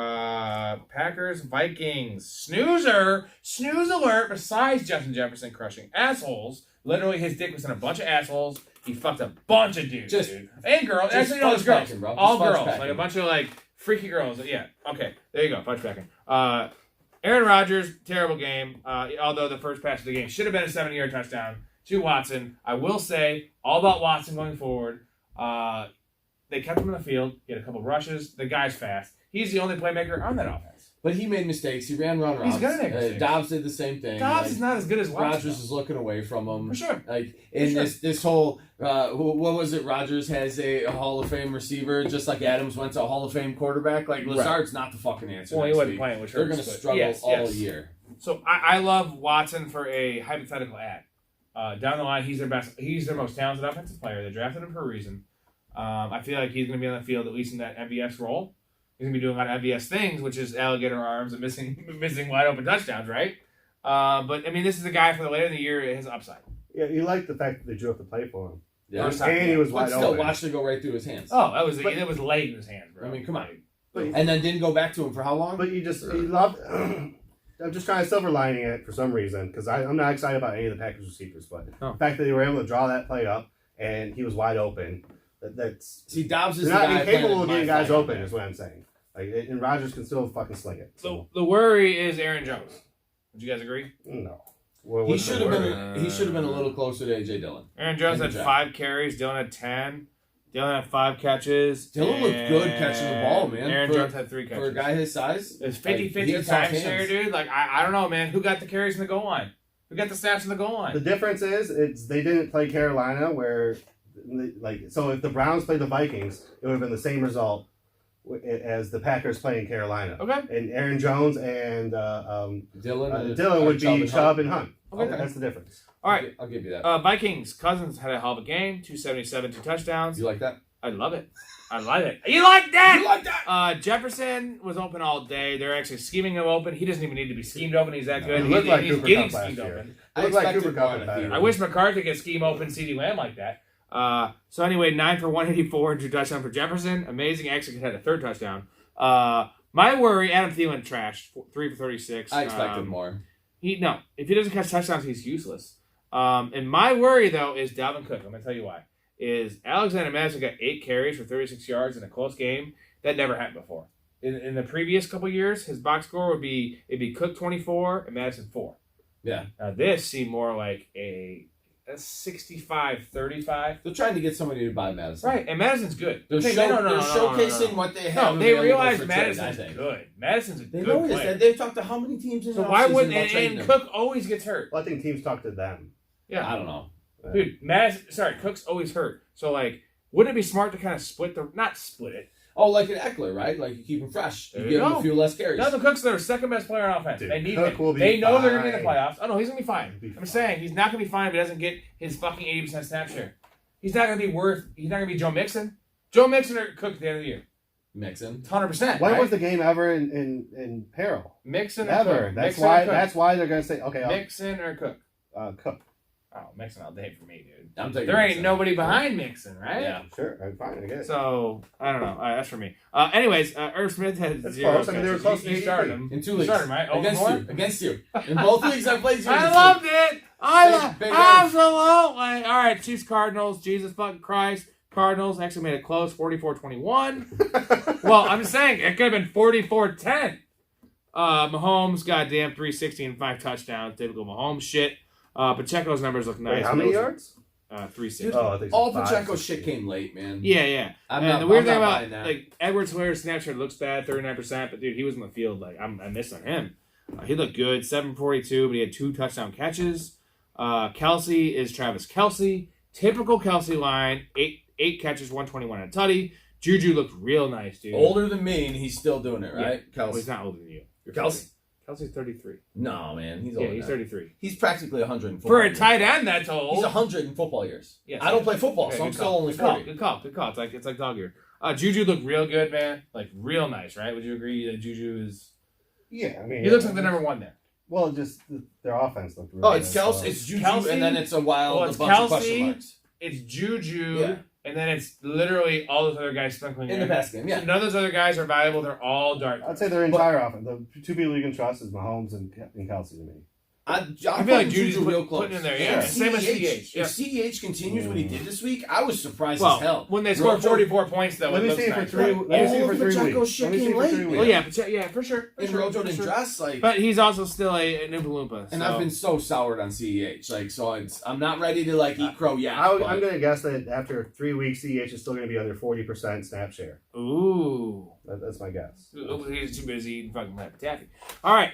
Packers, Vikings. Snooze alert, besides Justin Jefferson crushing assholes. Literally, his dick was in a bunch of assholes. He fucked a bunch of dudes, dude. And girls. just Actually, no, it's fudge girls. packing, bro. Just All fudge girls. packing. Like a bunch of, like, freaky girls. Yeah. Okay. There you go. Fudge packing. Aaron Rodgers, terrible game. Although the first pass of the game should have been a 70-yard touchdown to Watson. I will say, all about Watson going forward. They kept him in the field. He had a couple rushes. The guy's fast. He's the only playmaker on that offense. But he made mistakes. He ran run routes. He's gonna make mistakes. Dobbs did the same thing. Dobbs is not as good as Watson. Rodgers is looking away from him. For sure. Like in this whole what was it? Rodgers has a Hall of Fame receiver, just like Adams went to a Hall of Fame quarterback. Like Lazard's not the fucking answer. Well, he next wasn't week. playing with They're Hurts, going to but struggle yes, all yes. year. So I love Watson for a hypothetical ad. Down the line, he's their best. He's their most talented offensive player. They drafted him for a reason. I feel like he's going to be on the field at least in that MVS role. He's going to be doing a lot of MVS things, which is alligator arms and missing wide open touchdowns, right? But I mean, this is a guy for the later in the year. His upside. Yeah, you like the fact that they drew up the play for him. Yeah. First time, And he was But wide still, open. watched it go right through his hands. Oh, it was late in his hands, bro. I mean, come on. But, And then didn't go back to him for how long? but you love. I'm just trying to silver lining it for some reason because I'm not excited about any of the Packers receivers, but Oh. the fact that they were able to draw that play up and he was wide open, that's See, Dobbs is they're the not guy incapable playing of getting my guys flag open. there. Is what I'm saying. Like, and Rodgers can still fucking sling it. So The worry is Aaron Jones. Would you guys agree? no, well, He what's the should have word? been. He should have been a little closer to AJ Dillon. Aaron Jones In the had draft. 5 carries. Dylan had 10. Dylan had 5 catches. Dylan looked good catching the ball, man. Aaron For- Jones had 3 catches. For a guy his size, It's like, he 50-50 had soft timeshare, hands. dude. Like, I don't know, man. Who got the carries in the goal line? Who got the snaps in the goal line? The difference is they didn't play Carolina where, like, so if the Browns played the Vikings, it would have been the same result as the Packers playing Carolina. Okay. And Aaron Jones and Dylan would be Chubb and Hunt. Okay. That's the difference. All right. I'll give you that. Vikings. Cousins had a hell of a game. 277, 2 touchdowns. You like that? I love it. I love it. You like that? You like that? Jefferson was open all day. They're actually scheming him open. He doesn't even need to be schemed open. He's that good. He looked like He's Cooper getting Kupp last schemed year. open. It looked like expected Cooper more Kupp in was a better. theater. I wish McCarthy could scheme open CeeDee Lamb like that. So anyway, 9 for 184 and 2 touchdowns for Jefferson. Amazing. Actually had a 3rd touchdown. My worry, Adam Thielen trashed 3 for 36. I expected more. If he doesn't catch touchdowns, he's useless. And my worry though is Dalvin Cook. I'm gonna tell you why. Is Alexander Madison got 8 carries for 36 yards in a close game? That never happened before. In the previous couple years, his box score would be Cook 24 and Madison 4. Yeah. Now this seemed more like a 65-35. They're trying to get somebody to buy Madison. Right, and Madison's good. They're, Okay, they're no. showcasing what they have. No, they available realize for trade, I Madison's think. good. Madison's a They good noticed player. that. They've talked to how many teams in So the why offseason wouldn't about trading and them? Cook always gets hurt? Well, I think teams talk to them. Yeah, I don't know. dude. Cook's always hurt. So like, wouldn't it be smart to kind of not split it? Oh, like an Eckler, right? Like you keep him fresh. You There give you him go. a few less carries. Dalvin Cook's their second best player on offense. Dude, they need Cook him. will be They know they're going to be in the fine. playoffs. Oh no, he's going to be fine. He'll be I'm fine. saying he's not going to be fine if he doesn't get his fucking 80% snap share. He's not going to be He's not going to be Joe Mixon. Joe Mixon or Cook at the end of the year. Mixon. 100%. When right? was the game ever in peril? Mixon or Never. Cook? That's Mixon or why. Cook? That's why they're gonna say, okay, Mixon or Cook. Cook. Oh, Mixon all day for me, dude. I'm taking There ain't Mixon. nobody behind Mixon, right? Yeah. Sure, I'm fine. I get it. So I don't know. All right, that's for me. Anyways, Irv Smith had That's 0 close. I mean, they were catches. close to You 80. started him. In 2 You leagues. started him, right? Oh, Against more? you. Against you. In both leagues I played you. I loved it. I Big- love big Irv. absolutely. All right, Chiefs Cardinals. Jesus fucking Christ. Cardinals actually made it close, 44-21. Well, I'm just saying, it could have been 44-10. Mahomes, goddamn, 360 and 5 touchdowns. Typical Mahomes shit. Pacheco's numbers look nice. Wait, how many yards? 360. Oh, I think All five, Pacheco 60. shit came late, man. Yeah. I'm And not, the weird I'm thing not about, buying that. like, Edwards-Hilaire's snapshot looks bad, 39%, but dude, he was in the field. Like, I missed on him. He looked good, 742, but he had 2 touchdown catches. Kelsey is Travis Kelsey. Typical Kelsey line, 8 catches, 121 and a tutty. Juju looked real nice, dude. Older than me, and he's still doing it, right? Well, Kelsey. he's not older than you. You're Kelsey? Kelsey's 33. No, man, he's older. Yeah, he's than that. 33. He's practically 100 in football. For a years. tight end, that's old. He's 100 in football years. Yes, I don't play football, Okay, so I'm good still call. only Good call. 40. Good call. It's like dog year. Juju looked real good, man. Like real nice, right? Would you agree that Juju is? Yeah, I mean, He looks like the number one there. Well, just their offense looked really Oh, it's good, Kelsey, so- it's Juju, Kelsey? and then it's a wild Well, it's bunch of question Kelsey, marks. It's Juju, Yeah. and then it's literally all those other guys sprinkling In the pass game, yeah. So none of those other guys are valuable. They're all dart. I'd say their entire offense. The 2 people you can trust is Mahomes and Kelsey to me. I'm I feel like putting Juju's Juju real close. putting in there, And yeah. Same with CEH. CEH, yeah. If CEH continues what he did this week, I was surprised Well, as hell. when they score Rojo- 44 points, though, Let it me looks see it for nice, 3. right? Let me see it All for of 3 Pacheco's weeks. shit Let me see it came for late, 3 man. weeks. Well, yeah, for sure. And Rojo didn't dress like. But he's also still an Oompa Loompa. And so. I've been so soured on CEH, like so. I'm not ready to like eat crow yet. I'm but- going to guess that after 3 weeks, CEH is still going to be under 40% snap share. Ooh. That's my guess. He's too busy eating fucking Lappy Taffy. All right,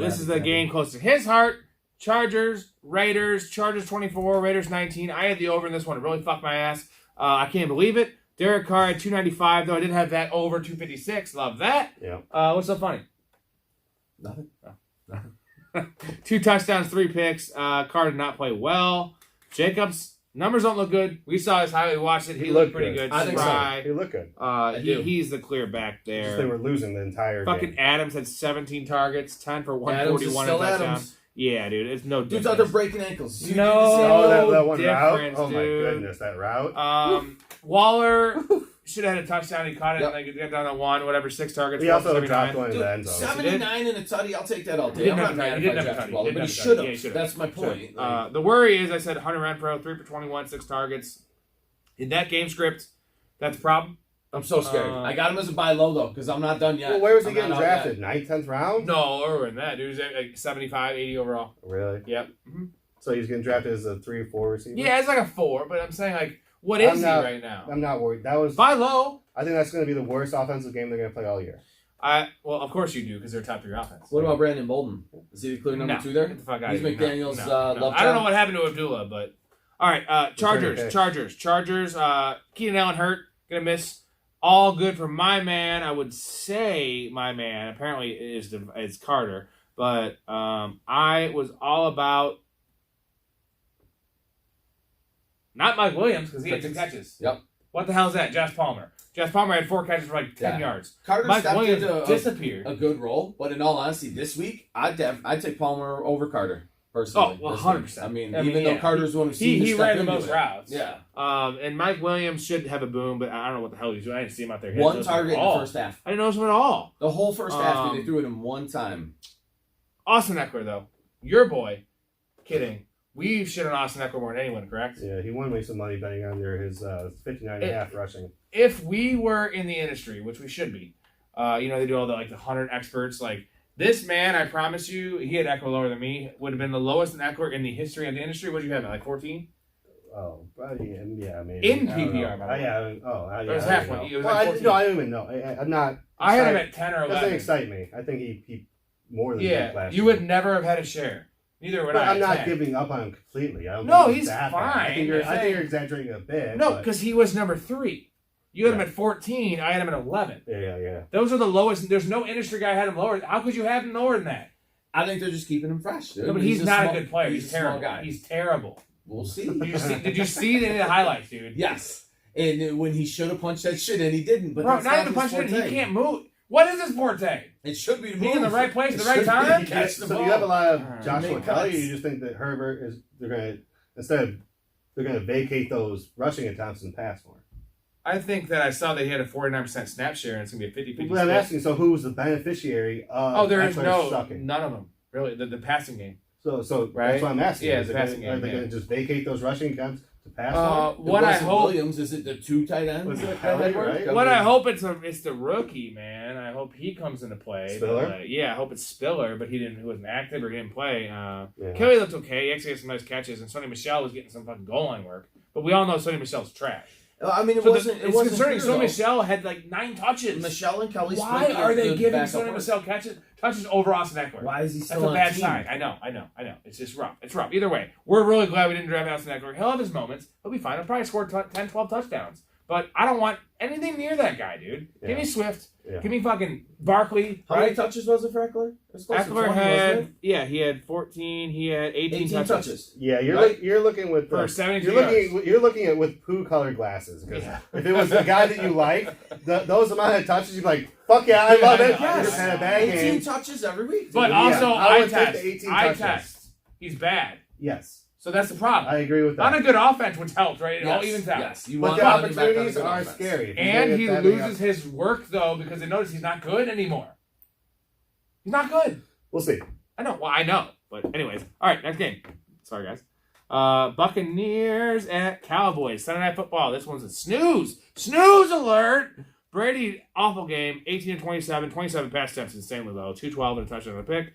this is the game close to his heart. Chargers, Raiders, Chargers 24, Raiders 19. I had the over in this one. It really fucked my ass. I can't believe it. Derek Carr at 295, though. I did have that over 256. Love that. Yeah. What's so funny? Nothing. 2 touchdowns, 3 picks. Carr did not play well. Jacobs, numbers don't look good. We saw his highlight. We watched it. He looked pretty good. I think so. Spry. He looked good. He's the clear back Just there. they were losing the entire Fucking game. Adams had 17 targets, 10 for Adams is 141 still and touchdown. Adams. Yeah, dude, it's no Dude's difference. out there breaking ankles. You No. Oh, that one difference, route? Oh, my dude. goodness, that route. Waller should have had a touchdown. He caught it. Yep. Like it got down to 1, whatever, 6 targets. He also 79. dropped one in Dude, the end zone. 79 and a tutty, I'll take that all He day. didn't I'm have not a tutty. mad He if I didn't have a draft tutty. Waller, He but he didn't have a should tutty. Yeah, he have. should've. That's my point. Like, The worry is, I said Hunter Renfrow 3 for 21, 6 targets. In that game script, that's a problem. I'm so scared. I got him as a buy low though, because I'm not done yet. Well, where was he I'm getting not out drafted? yet. 9th, 10th round? No, earlier than that, dude. He was like 75, 80 overall. Really? Yep. Mm-hmm. So he's getting drafted as a 3 or 4 receiver? Yeah, it's like a 4, but I'm saying, like, what is he right now? I'm not worried. That was. Buy low. I think that's going to be the worst offensive game they're going to play all year. Well, of course you do, because they're top 3 offense. What about Brandon Bolden? Is he the clear number 2 there? Get the fuck out He's of here. McDaniel's love I don't child? know what happened to Abdullah, but all right. Chargers. Keenan Allen hurt, gonna miss. All good for my man. I would say my man. Apparently, is Carter, but I was all about not Mike Williams because he had 2 catches. Yep. What the hell is that? Josh Palmer. Josh Palmer had 4 catches for like 10 yards. Carter Mike stepped Williams into disappeared. a good role, but in all honesty, this week I'd take Palmer over Carter personally. Oh, well, this week. 100%. I mean, I mean, even yeah. though Carter's the one who seemed He to step ran the into most it. routes. Yeah. And Mike Williams should have a boom, but I don't know what the hell he's doing. I didn't see him out there. One target in the first half. I didn't notice him at all. The whole first half, they threw it him one time. Austin Eckler, though. Your boy. Kidding. We shit on Austin Eckler more than anyone, correct? Yeah, he won me some money betting under his 59.5 rushing. If we were in the industry, which we should be, they do all the 100 experts. Like, this man, I promise you, he had Eckler lower than me. Would have been the lowest in Eckler in the history of the industry. What did you have, like 14? Oh, yeah, maybe. In PPR, by the way. Yeah, It was I half don't one. know. It was Well, like I 14. don't even know. I'm not. I had him at 10 or 11. Doesn't excite me. I think he more than that last you year. would never have had a share. Neither would But I. I'm not 10. giving up on him completely. I don't No, think he's that fine. bad. I think I'm saying- you're exaggerating a bit. No, but- because he was number 3. You had him Yeah. at 14. I had him at 11. Yeah. Those are the lowest. There's no industry guy had him lower. How could you have him lower than that? I think they're just keeping him fresh, dude. No, but he's not small- a good player. He's a small terrible. guy. He's terrible. We'll see. Did you see the highlights, dude? Yes. And when he should have punched that shit in, he didn't. But Bro, that's not even his punching it. forte. He can't move. What is his forte? It should be to Being in move. the right place at It the right should be time? to catch the So ball. you have a lot of Alright. Joshua Make Kelly. cuts. You just think that Herbert is they're gonna vacate those rushing attempts and pass more. I think that I saw that he had a 49% snap share, and it's gonna be a 50-50 But I'm split. asking, so who was the beneficiary of There is Eckler sucking? none of them really. The passing game. So Right? that's what I'm asking. Yeah, Is the it gonna- passing game, Are they yeah. going to just vacate those rushing attempts to pass It What I wasn't hope. Williams, is it the 2 tight ends? Was it that Kelly, work? right? What I hope it's the rookie, man. I hope he comes into play. Spiller? But, yeah, I hope it's Spiller, but he wasn't active or he didn't play. Yeah. Kelly looked okay. He actually had some nice catches, and Sonny Michel was getting some fucking goal line work. But we all know Sonny Michel's trash. I mean, it So wasn't. it's wasn't concerning. clear, Sonny though. Michel had like 9 touches. Michelle and Kelly. Why split are they the giving backup Sonny work. Michel touches over Austin Eckler? Why is he That's still a on bad team? sign. I know. It's just rough. It's rough. Either way, we're really glad we didn't draft Austin Eckler. He'll have his moments. He'll be fine. He'll probably score 10, 12 touchdowns. But I don't want anything near that guy, dude. Yeah. Give me Swift. Yeah. Give me fucking Barkley. How many Right? touches was it for Eckler? It was close to Eckler 20, had, wasn't he had 14. He had 18 it? 18 touches. Yeah, you're Right? you're looking with For the, 72 you're looking at with poo colored glasses. Because Yeah. if it was the guy that you like, those amount of touches, you'd be like, "Fuck yeah, I love it." Yes. You just had a bad 18 game. touches every week. But dude. also, I eye would take test. the 18 Eye touches. test. He's bad. Yes, So that's the problem. I agree with that. On a good offense, which helps, right? It all Yes, evens out. yes. You But want the running back on a opportunities good are offense. scary. If you And get he that many loses his work, though, because they notice he's not good anymore. He's not good. We'll see. I know. Well, I know. But anyways. All right, next game. Sorry, guys. Buccaneers at Cowboys. Sunday Night Football. This one's a snooze. Snooze alert. Brady, awful game. 18-27. 27 pass attempts. Insanely low. 212 and a touchdown and a pick.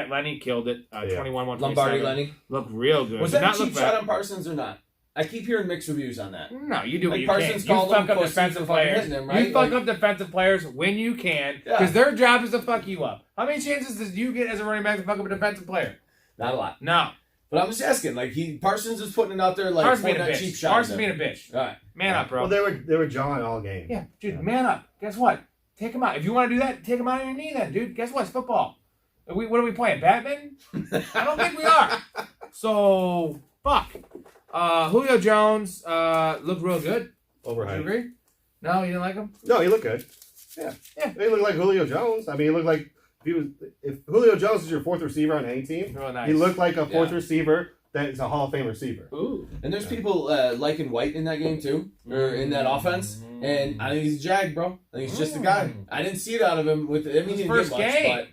Lenny killed it. 21-127. Lombardi Lenny. Looked real good. Was Did that a not look cheap bad. shot on Parsons or not? I keep hearing mixed reviews on that. No, you do what Like you Parsons can. You called fuck him, up of course, defensive he's fucking players. hitting him, right? You fuck Like- up defensive players when you can, Yeah. because their job is to fuck you up. How many chances does you get as a running back to fuck up a defensive player? Not a lot. No. But I'm just asking. Like Parsons is putting it out there like Parsons being a that cheap bitch. shot. Parsons being a bitch. All right. Man up, bro. Well, they were jawing all game. Yeah, dude, man up. Guess what? Take him out. If you want to do that, take him out on your knee then, dude. Guess what? It's football. What are we playing? Batman? I don't think we are. So, fuck. Julio Jones looked real good. Do you Overhyped. agree? No, you didn't like him? No, he looked good. Yeah. He looked like Julio Jones. I mean, he looked like if Julio Jones is your fourth receiver on any team, Real nice. he looked like a fourth Yeah. receiver that is a Hall of Fame receiver. Ooh. And there's people liking White in that game too, or in that offense. And I think he's a jag, bro. I think he's just a guy. I didn't see it out of him with. I mean, he didn't First get much, game. but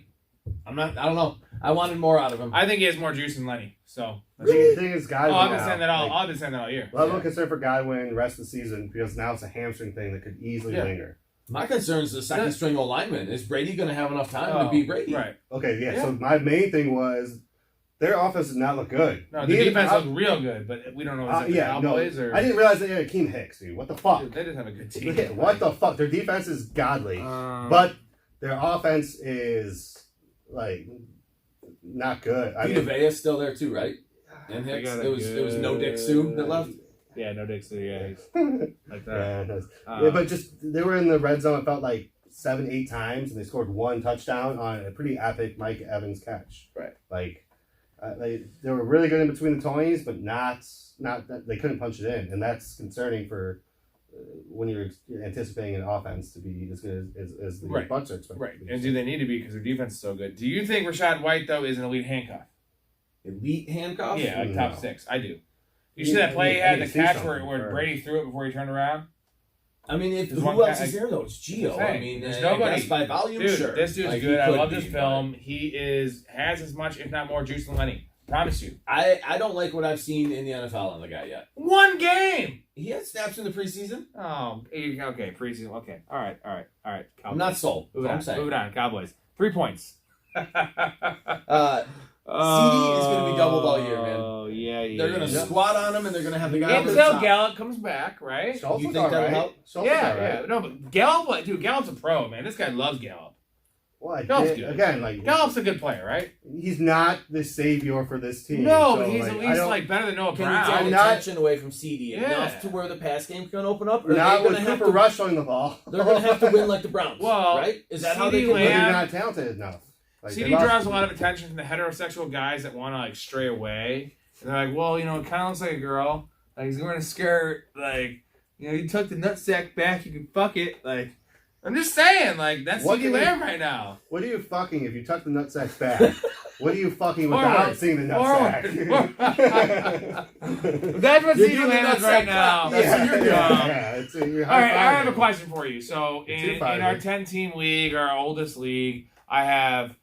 I'm not. I don't know. I wanted more out of him. I think he has more juice than Lenny. So. The thing is, Godwin. Oh, I've been now, saying that all. like, I've been saying that all year. level of concern for Godwin rest of the season because now it's a hamstring thing that could easily Yeah. linger. My concern is the second string O lineman. Is Brady going to have enough time to beat Brady? Right. Okay, yeah. Yeah. So my main thing was their offense did not look good. No, the defense looked real good, but we don't know is it the Cowboys or. I didn't realize they had Akeem Hicks, dude. What the fuck? Dude, they didn't have a good team. What the fuck? Their defense is godly, but their offense is like not good. I Vita mean, Vea's still there too, right? And They Hicks. got a It was no Dick Sue that left. Yeah, no Dixie. Yeah, he's like yeah, that. it does. Yeah, but just they were in the red zone. It felt like 7-8 times, and they scored one touchdown on a pretty epic Mike Evans catch. Right. Like they were really good in between the 20s, but not they couldn't punch it in, and that's concerning for when you're anticipating an offense to be as good as the Right. Bucs are expected. Right, to be. and do they need to be because their defense is so good? Do you think Rashad White though is an elite handcuff? Elite handcuff. Yeah, like No. top 6. I do. You see that play he I had need the to see catch something where first. Brady threw it before he turned around? I mean, if There's who one else guy- is there though? It's Gio. Saying, I mean, there's I nobody. guess by volume, Dude, sure. this dude's Like, he good. I could love be, this film. He has as much, if not more, juice than Lenny. Promise you. I don't like what I've seen in the NFL on the guy yet. One game. He had snaps in the preseason. Oh, okay. Preseason. Okay. All right. Cowboys. I'm not sold. Moving I'm on. saying. Moving on. Cowboys. 3 points. CD is going to be doubled all year, man. Oh yeah. They're going to squat on him, and they're going to have the guy over the Until top. Gallup comes back, right? Schultz You was think all that'll right. help? Schultz was all Yeah. right. No, but Gallup, dude, Gallup's a pro, man. This guy loves Gallup. Well, Gallup's good. again, like Gallup's a good player, right? he's not the savior for this team. No, so, but he's like, at I least don't- like better than Noah Can Brown. you take I'm not- attention away from CD Yeah. enough to where the pass game can open up? Or are not they with going to have Cooper to? Rush on the ball. They're going to have to win like the Browns, Well, right? Is that how CD they can But win? they're Lamb- not talented enough. Like, CD they lost- draws a lot of attention from the heterosexual guys that want to like stray away. And they're like, well, it kind of looks like a girl. Like he's wearing a skirt. Like, you took the nutsack back. You can fuck it. Like, I'm just saying. Like, that's What CD can you- Lamb right now. What are you fucking if you tuck the nutsack back? What are you fucking without Forward. seeing the Forward. nutsack? That's what You're CD doing the Lamb is nutsack right clap. now. That's what you're doing. Yeah, it's you're All right, I have a high-fiving. question for you. So You're in two-fiving. our 10-team league, our oldest league, I have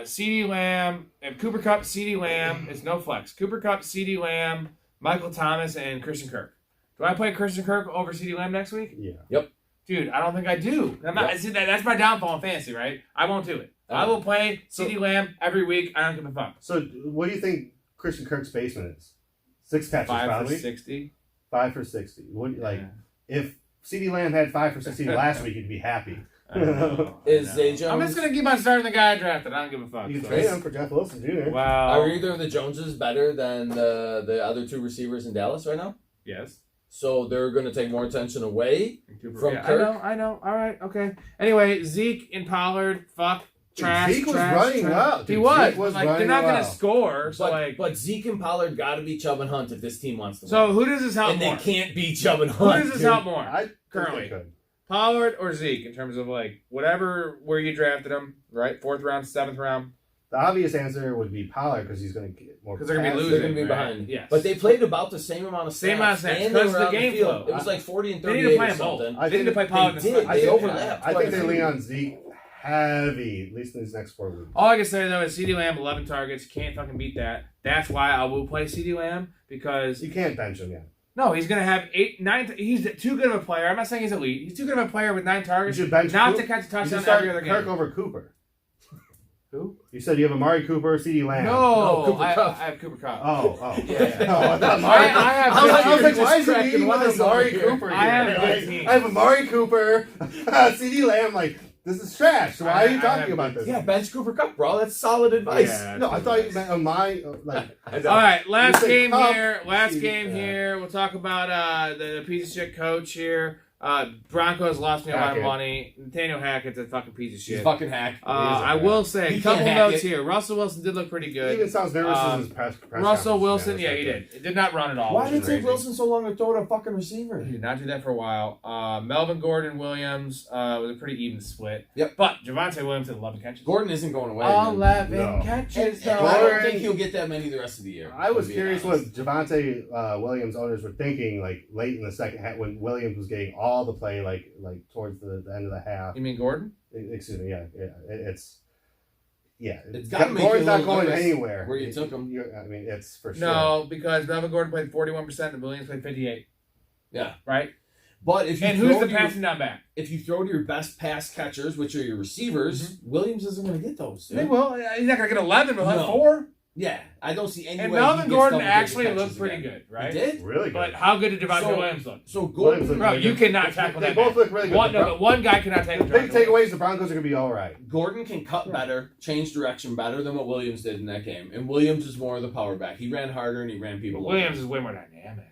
CD Lamb, and Cooper Kupp, CD Lamb. It's no flex. Cooper Kupp, CD Lamb, Michael Thomas and Christian Kirk. Do I play Christian Kirk over CeeDee Lamb next week? Yeah. Dude, I don't think I do. See, that's my downfall in fantasy, right? I won't do it. I will play CeeDee Lamb every week. I don't give a fuck. So, what do you think Christian Kirk's basement is? 6 catches, 5 probably. for 60. 5 for 60. If CeeDee Lamb had 5 for 60 last week, you'd be happy. I don't know. Is Zay Jones? I'm just gonna keep on starting the guy I drafted. I don't give a fuck. You can So- trade him for Jeff Wilson Jr. Wow. Are either of the Joneses better than the other two receivers in Dallas right now? Yes. So they're going to take more attention away from Yeah, Kirk. I know. All right, okay. Anyway, Zeke and Pollard, fuck, trash. Zeke was trash, running trash. well. He Dude, was. Zeke was Like, they're running not gonna well. score. So But Zeke and Pollard got to beat Chubb and Hunt if this team wants to win. so who does this help and more? they can't beat Chubb and Who Hunt. does this dude. help more? I think Currently. they could. Pollard or Zeke in terms of like whatever where you drafted him, right? 4th round, 7th round. The obvious answer would be Pollard because he's going to get more. 'Cause they're gonna be passes. losing. They're going to be Right. behind. Yes. But they played about the same amount of snaps. Same amount of snaps, and they 'cause were the on game field. flow. It was like 40 and They need 38 to play or them both. something. They need to play Pollard They and did. Smith. They think- overlapped. I quite think a they few. lean on Zeke heavy, at least in these next 4 weeks. All I can say though is CeeDee Lamb 11 targets. Can't fucking beat that. That's why I will play CeeDee Lamb because You can't bench him yet. no, he's gonna have 8, 9. He's too good of a player. I'm not saying he's elite. He's too good of a player with 9 You targets should bench not Coop. to catch a You touchdown should start every other Kirk game. over Cooper. Who? You said you have Amari Cooper, CeeDee Lamb. No, Cooper I Kupp. have Cooper Kupp. Oh. Yeah. No, I thought Amari. I have I was like, you're why is just he cracking eating with wise Amari over here. Cooper here? I have a good Like, team. I have Amari Cooper, CeeDee Lamb. Like, this is trash. Why are you I talking have about good this? Yeah, bench Cooper Cup, bro. That's solid advice. Yeah. No, I thought you meant Amari. Like, I know. All right, last You say game Kupp, here. Last CeeDee, game here. We'll talk about the piece of shit coach here. Broncos lost me a lot of Hackett. money. Nathaniel Hackett's a fucking piece of He's shit. fucking hack. I will say He a couple can't hack notes it. here. Russell Wilson did look pretty he good. even sounds nervous in his press Russell conference, Wilson, man. yeah, he did. It did not run at all. Why which did is it take crazy. Wilson so long to throw to a fucking receiver? He did not do that for a while. Melvin Gordon Williams was a pretty even split. Yep. But Javonte Williams had 11 catches. Gordon isn't going away. man. 11 No. catches. And though. I don't Gordon- think he'll get that many the rest of the year. I was to be curious honest. what Javonte Williams owners were thinking, like late in the second half when Williams was getting all the play, like towards the end of the half. You mean Gordon? Excuse me, it's It's gotta make you a Gordon's not little going nervous anywhere. where you took him. I mean, it's for sure. No, because Melvin Gordon played 41% and Williams played 58%. Yeah. Right? But if you And throw who's the to your- passing down back? if you throw to your best pass catchers, which are your receivers, Williams isn't going to get those. Dude. They will. He's not going to get 11, but he'll have No. 4. Yeah, I don't see any And way. Melvin he gets Gordon double-digit actually catches looked pretty again. good, right? He did. Really good. But how good did Devontae So- Williams look? So Williams Gordon, looked Bro, you cannot tackle They that both guy. look really good. One, no, but one guy cannot tackle The big Devontae takeaway is the Broncos are going to be all right. Gordon can cut better, change direction better than what Williams did in that game. And Williams is more of the power back. He ran harder and he ran people. Williams is way more dynamic.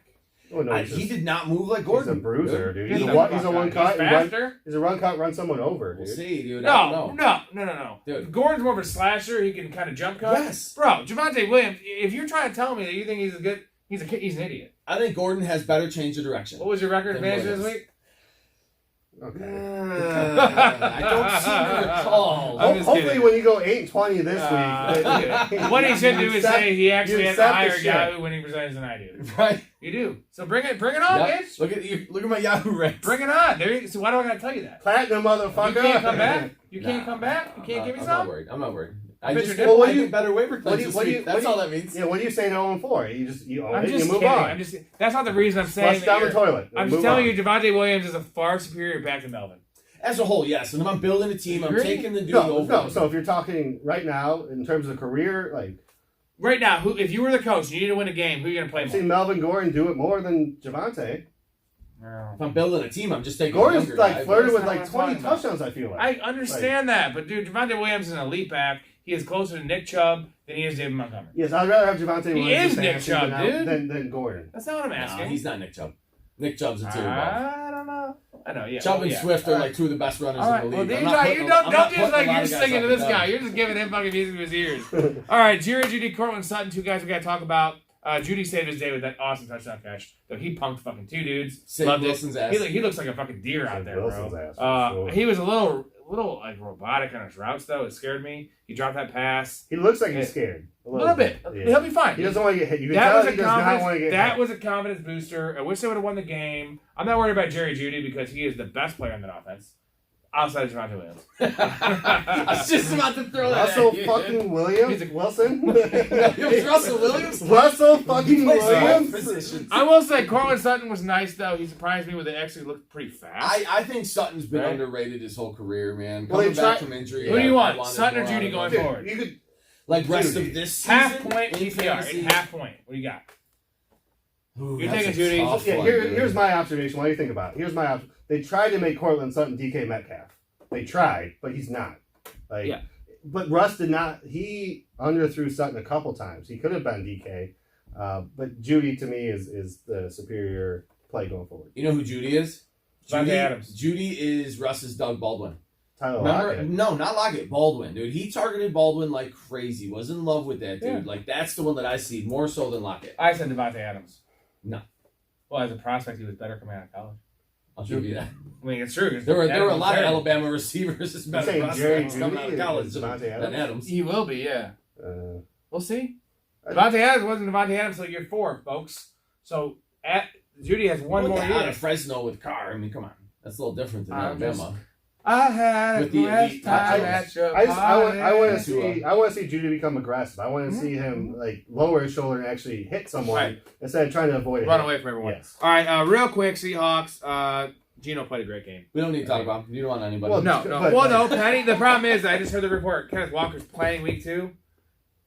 Oh, no, over. he's He just- did not move like He's Gordon. a bruiser, dude. He's He's a a one fuck cut. guy. He's faster. He's a run cut, run someone over, We'll dude. see, dude. I don't know. No. Dude. Gordon's more of a slasher. He can kind of jump cut. Yes. Bro, Javonte Williams, if you're trying to tell me that you think he's a good, he's an idiot. I think Gordon has better change of direction. What was your record Then advantage this Williams. week? Okay. I don't seem to recall. I'm just Hopefully, kidding. when you go 8-20 this week, What he should do you is set- say he actually you has a set the higher shit. Yahoo winning percentage than I do. Right? You do. So bring it on, Yep. bitch. Look at my Yahoo ranks. Bring it on. So why do I gotta tell you that? Platinum, motherfucker. You can't come back. You can't Nah, come back. You can't give me I'm some. not worried. I'm not worried. I bet just you're well, different. I think better waiver claims this week. That's all that means. Yeah, what do you say to 0-4? You own I'm it, just you move kidding. on. That's not the reason I'm saying Flush down the that. toilet. I'm Move just telling on. you, Javonte Williams is a far superior back to Melvin. As a whole, yes. And if I'm building a team, I'm Agree? taking the dude No, over. no. So if you're talking right now in terms of career, like Right now, if you were the coach and you need to win a game, who are you gonna play I've more? seen Melvin Gordon do it more than Javonte. If I'm building a team, I'm just taking Gordon's a younger like guy. flirted with That's not like what I'm 20 talking about. touchdowns. I feel like. I understand that, but dude, Javonte Williams is an elite back. He is closer to Nick Chubb than he is David Montgomery. Yes, I'd rather have Javonte He Williams is Nick fantasy Chubb, than, dude. than Gordon. That's not what I'm Nah, asking. he's not Nick Chubb. Nick Chubb's a tier above. I don't know. I know, yeah. Chubb well, and yeah. Swift are like two of the best runners All right, in the well, league. you I'm not putting don't a- I'm not just putting like a lot you're of guys singing up to and this down. guy. You're just giving him fucking music to his ears. All right, Jerry Judy, Cortland Sutton, two guys we got to talk about. Judy saved his day with that awesome touchdown catch. Though he punked fucking two dudes. Saved Loved Wilson's it. ass. He looks like a fucking deer out Saved there, Wilson's bro. ass, for sure. He was a little like robotic on his routes though. It scared me. He dropped that pass. He looks like Yeah. he's scared. A little bit. Yeah. He'll be fine. He doesn't want to get hit. You can That tell was he a does not want to confidence. get That hit. was a confidence booster. I wish they would have won the game. I'm not worried about Jerry Judy because he is the best player in that offense. Outside of Javonte Williams. I was just about to throw that Russell at you. fucking Williams? Wilson? It was Russell Williams? Russell fucking He plays both Williams? positions. I will say Cortland Sutton was nice, though. He surprised me with it. Actually looked pretty fast. I think Sutton's been Right. underrated his whole career, man. Well, Coming they back tried- from injury. Who do you I want, wanted Sutton or more Judy out going of him. forward? You could Like rest Judy. of this season? Half point in PPR. fantasy? In half point. What do you got? Ooh, You're that's taking a Judy. tough Yeah, one, dude. here's my observation. What do you think about it? Here's my observation. They tried to make Cortland Sutton DK Metcalf. They tried, but he's not. Like, Yeah. But Russ did not. He underthrew Sutton a couple times. He could have been DK. But Judy, to me, is the superior play going forward. You know who Judy is? Devontae Adams. Judy is Russ's Doug Baldwin. Tyler Remember? Lockett. No, not Lockett. Baldwin, dude. He targeted Baldwin like crazy. Was in love with that dude. Yeah. Like that's the one that I see more so than Lockett. I said Devontae Adams. No. Well, as a prospect, he was better coming out of college. I'll give you that. I mean, it's true. There were a Adams lot of was Alabama receivers that's You're better saying Jerry prospects coming out Judy of college is than Devontae Adams? Adams. He will be, yeah. Uh, We'll see. Devontae Adams wasn't Devontae Adams until year 4, folks. So Judy has one more Out year. of Fresno with Carr. I mean, come on. That's a little different than I'm Alabama. I had With the last elite time touchdowns. at your I want to Tua. see. I want to see Judy become aggressive. I want to see him like lower his shoulder and actually hit someone Right. instead of trying to avoid it. Run away from everyone. Yes. All right, real quick, Seahawks. Gino played a great game. We don't need to talk about him. You don't want anybody. Well, No. But- Well, no, Penny. The problem is, I just heard the report. Kenneth Walker's playing week 2.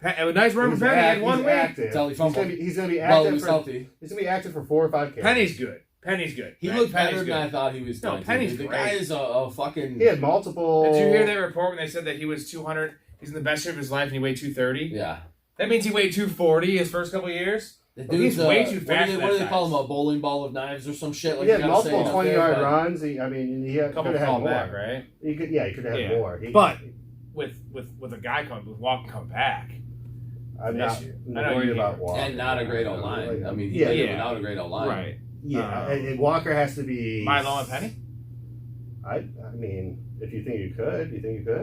It was nice work for Penny. He had 1 He's week. active. Tell he He's fumbled. gonna be well, he active was for. healthy. He's gonna be active for 4 or 5 games. Penny's good. Penny's good. He right? looked Penny's better good. than I thought he was No, going Penny's to. The great. guy is a fucking. He had multiple. Did you hear that report when they said that he was 200? He's in the best shape of his life and he weighed 230. Yeah. That means he weighed 240 his first couple of years. The Well, he's dude's, way too fast. What do they call him? him? A bowling ball of knives or some shit? Like He had you gotta say multiple it out there, 20-yard but- runs. He could A couple have had fall more. back, right? He could have had Yeah. more. But with a guy with Walker come back, I'm not issue. I know worried you about hear. Walker. And not a great O-line. I mean, he Yeah. did it Yeah. without a great O-line. right? Yeah, and Walker has to be. Milo and Penny. I mean, if you think you could,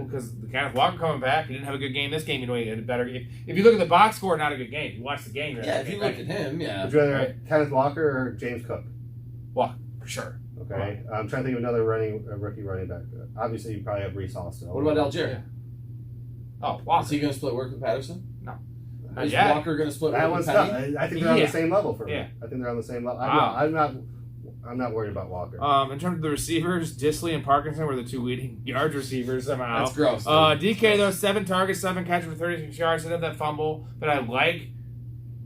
Because the Kenneth Walker coming back, he didn't have a good game this game. You know, he had a better. If you look at the box score, not a good game. You watch the game. you're Yeah, like, if you okay, look at him, yeah. Would you rather Right. Kenneth Walker or James Cook? Walker for sure. Okay, Right. I'm trying to think of another rookie running back. Obviously, you probably have Brees Hall still. What about Algier? Oh, Walker. Is he going to split work with Patterson? No. Is Yeah. Walker going to split That work one's with tough. Penny? I think they're on Yeah. the same level for me. Yeah. I think they're on the same level. Wow. I'm not worried about Walker. In terms of the receivers, Disley and Parkinson were the 2 leading yards receivers somehow. That's gross. dude. DK though, 7 targets, 7 catches for 36 yards. Didn't have that fumble, but I like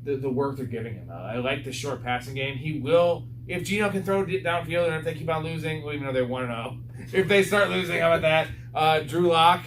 the work they're giving him. I like the short passing game. He will, if Gino can throw it downfield, and if they keep on losing, well, even though they're 1-0, if they start losing, how about that? Drew Lock.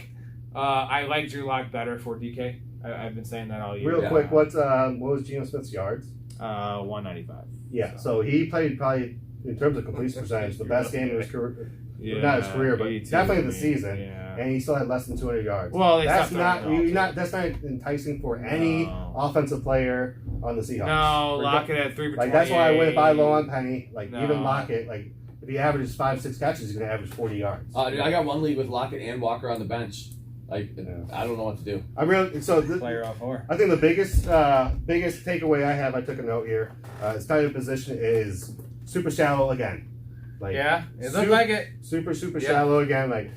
I like Drew Lock better for DK. I've been saying that all year. Real Yeah. quick, what was Geno Smith's yards? 195. Yeah, so he played probably in terms of completion percentage the best game of his career. Yeah, not his career, but 82, definitely the man. season. Yeah. And he still had less than 200 yards. Well, they that's stopped not throwing the ball, too. that's not enticing for any No. offensive player on the Seahawks. No, Reg- Lockett at 3 for Like that's why I went by low 28. on Penny. Like No. even Lockett, like if he averages 5-6 catches, he's gonna average 40 yards. Dude, I got one league with Lockett and Walker on the bench. Like, Yeah. I don't know what to do. I'm really so. Player off 4. I think the biggest takeaway I have, I took a note here. His tight end position is super shallow again. Like Yeah, it looked Super- like it. super Yeah. shallow again. Like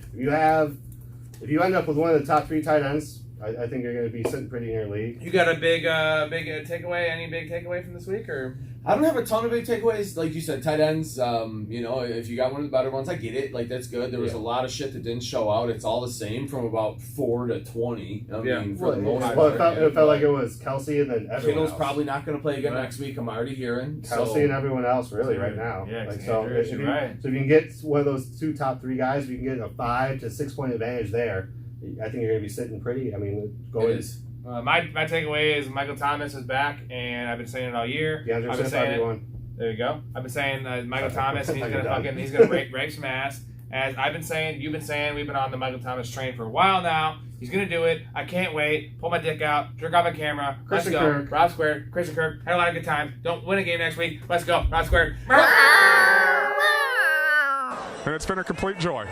if you end up with one of the top 3 tight ends, I think you're going to be sitting pretty in your league. You got a big takeaway? Any big takeaway from this week, or I don't have a ton of big takeaways. Like you said, tight ends, if you got one of the better ones, I get it. Like, that's good. There was a lot of shit that didn't show out. It's all the same from about 4 to 20. I mean, for the most Well, part. it felt like it was Kelsey and then everyone Kittle's else. probably not going to play again Right. next week. I'm already hearing. Kelsey and everyone else really right now. Yeah, like, so Andrews, if you're you, right. so if you can get one of those 2 top 3 guys, if you can get a 5 to 6 point advantage there, I think you're going to be sitting pretty. I mean, It going is. my takeaway is Michael Thomas is back, and I've been saying it all year. DeAndre I've been Swift, saying it. everyone. There you go. I've been saying Michael Thomas, and You're done. he's gonna rape some ass. As I've been saying, you've been saying, we've been on the Michael Thomas train for a while now. He's gonna do it. I can't wait. Pull my dick out, jerk off my camera. Christian Let's go. Kirk. Rob Squared, Christian Kirk had a lot of good times. Don't win a game next week. Let's go, Rob Squared. And it's been a complete joy.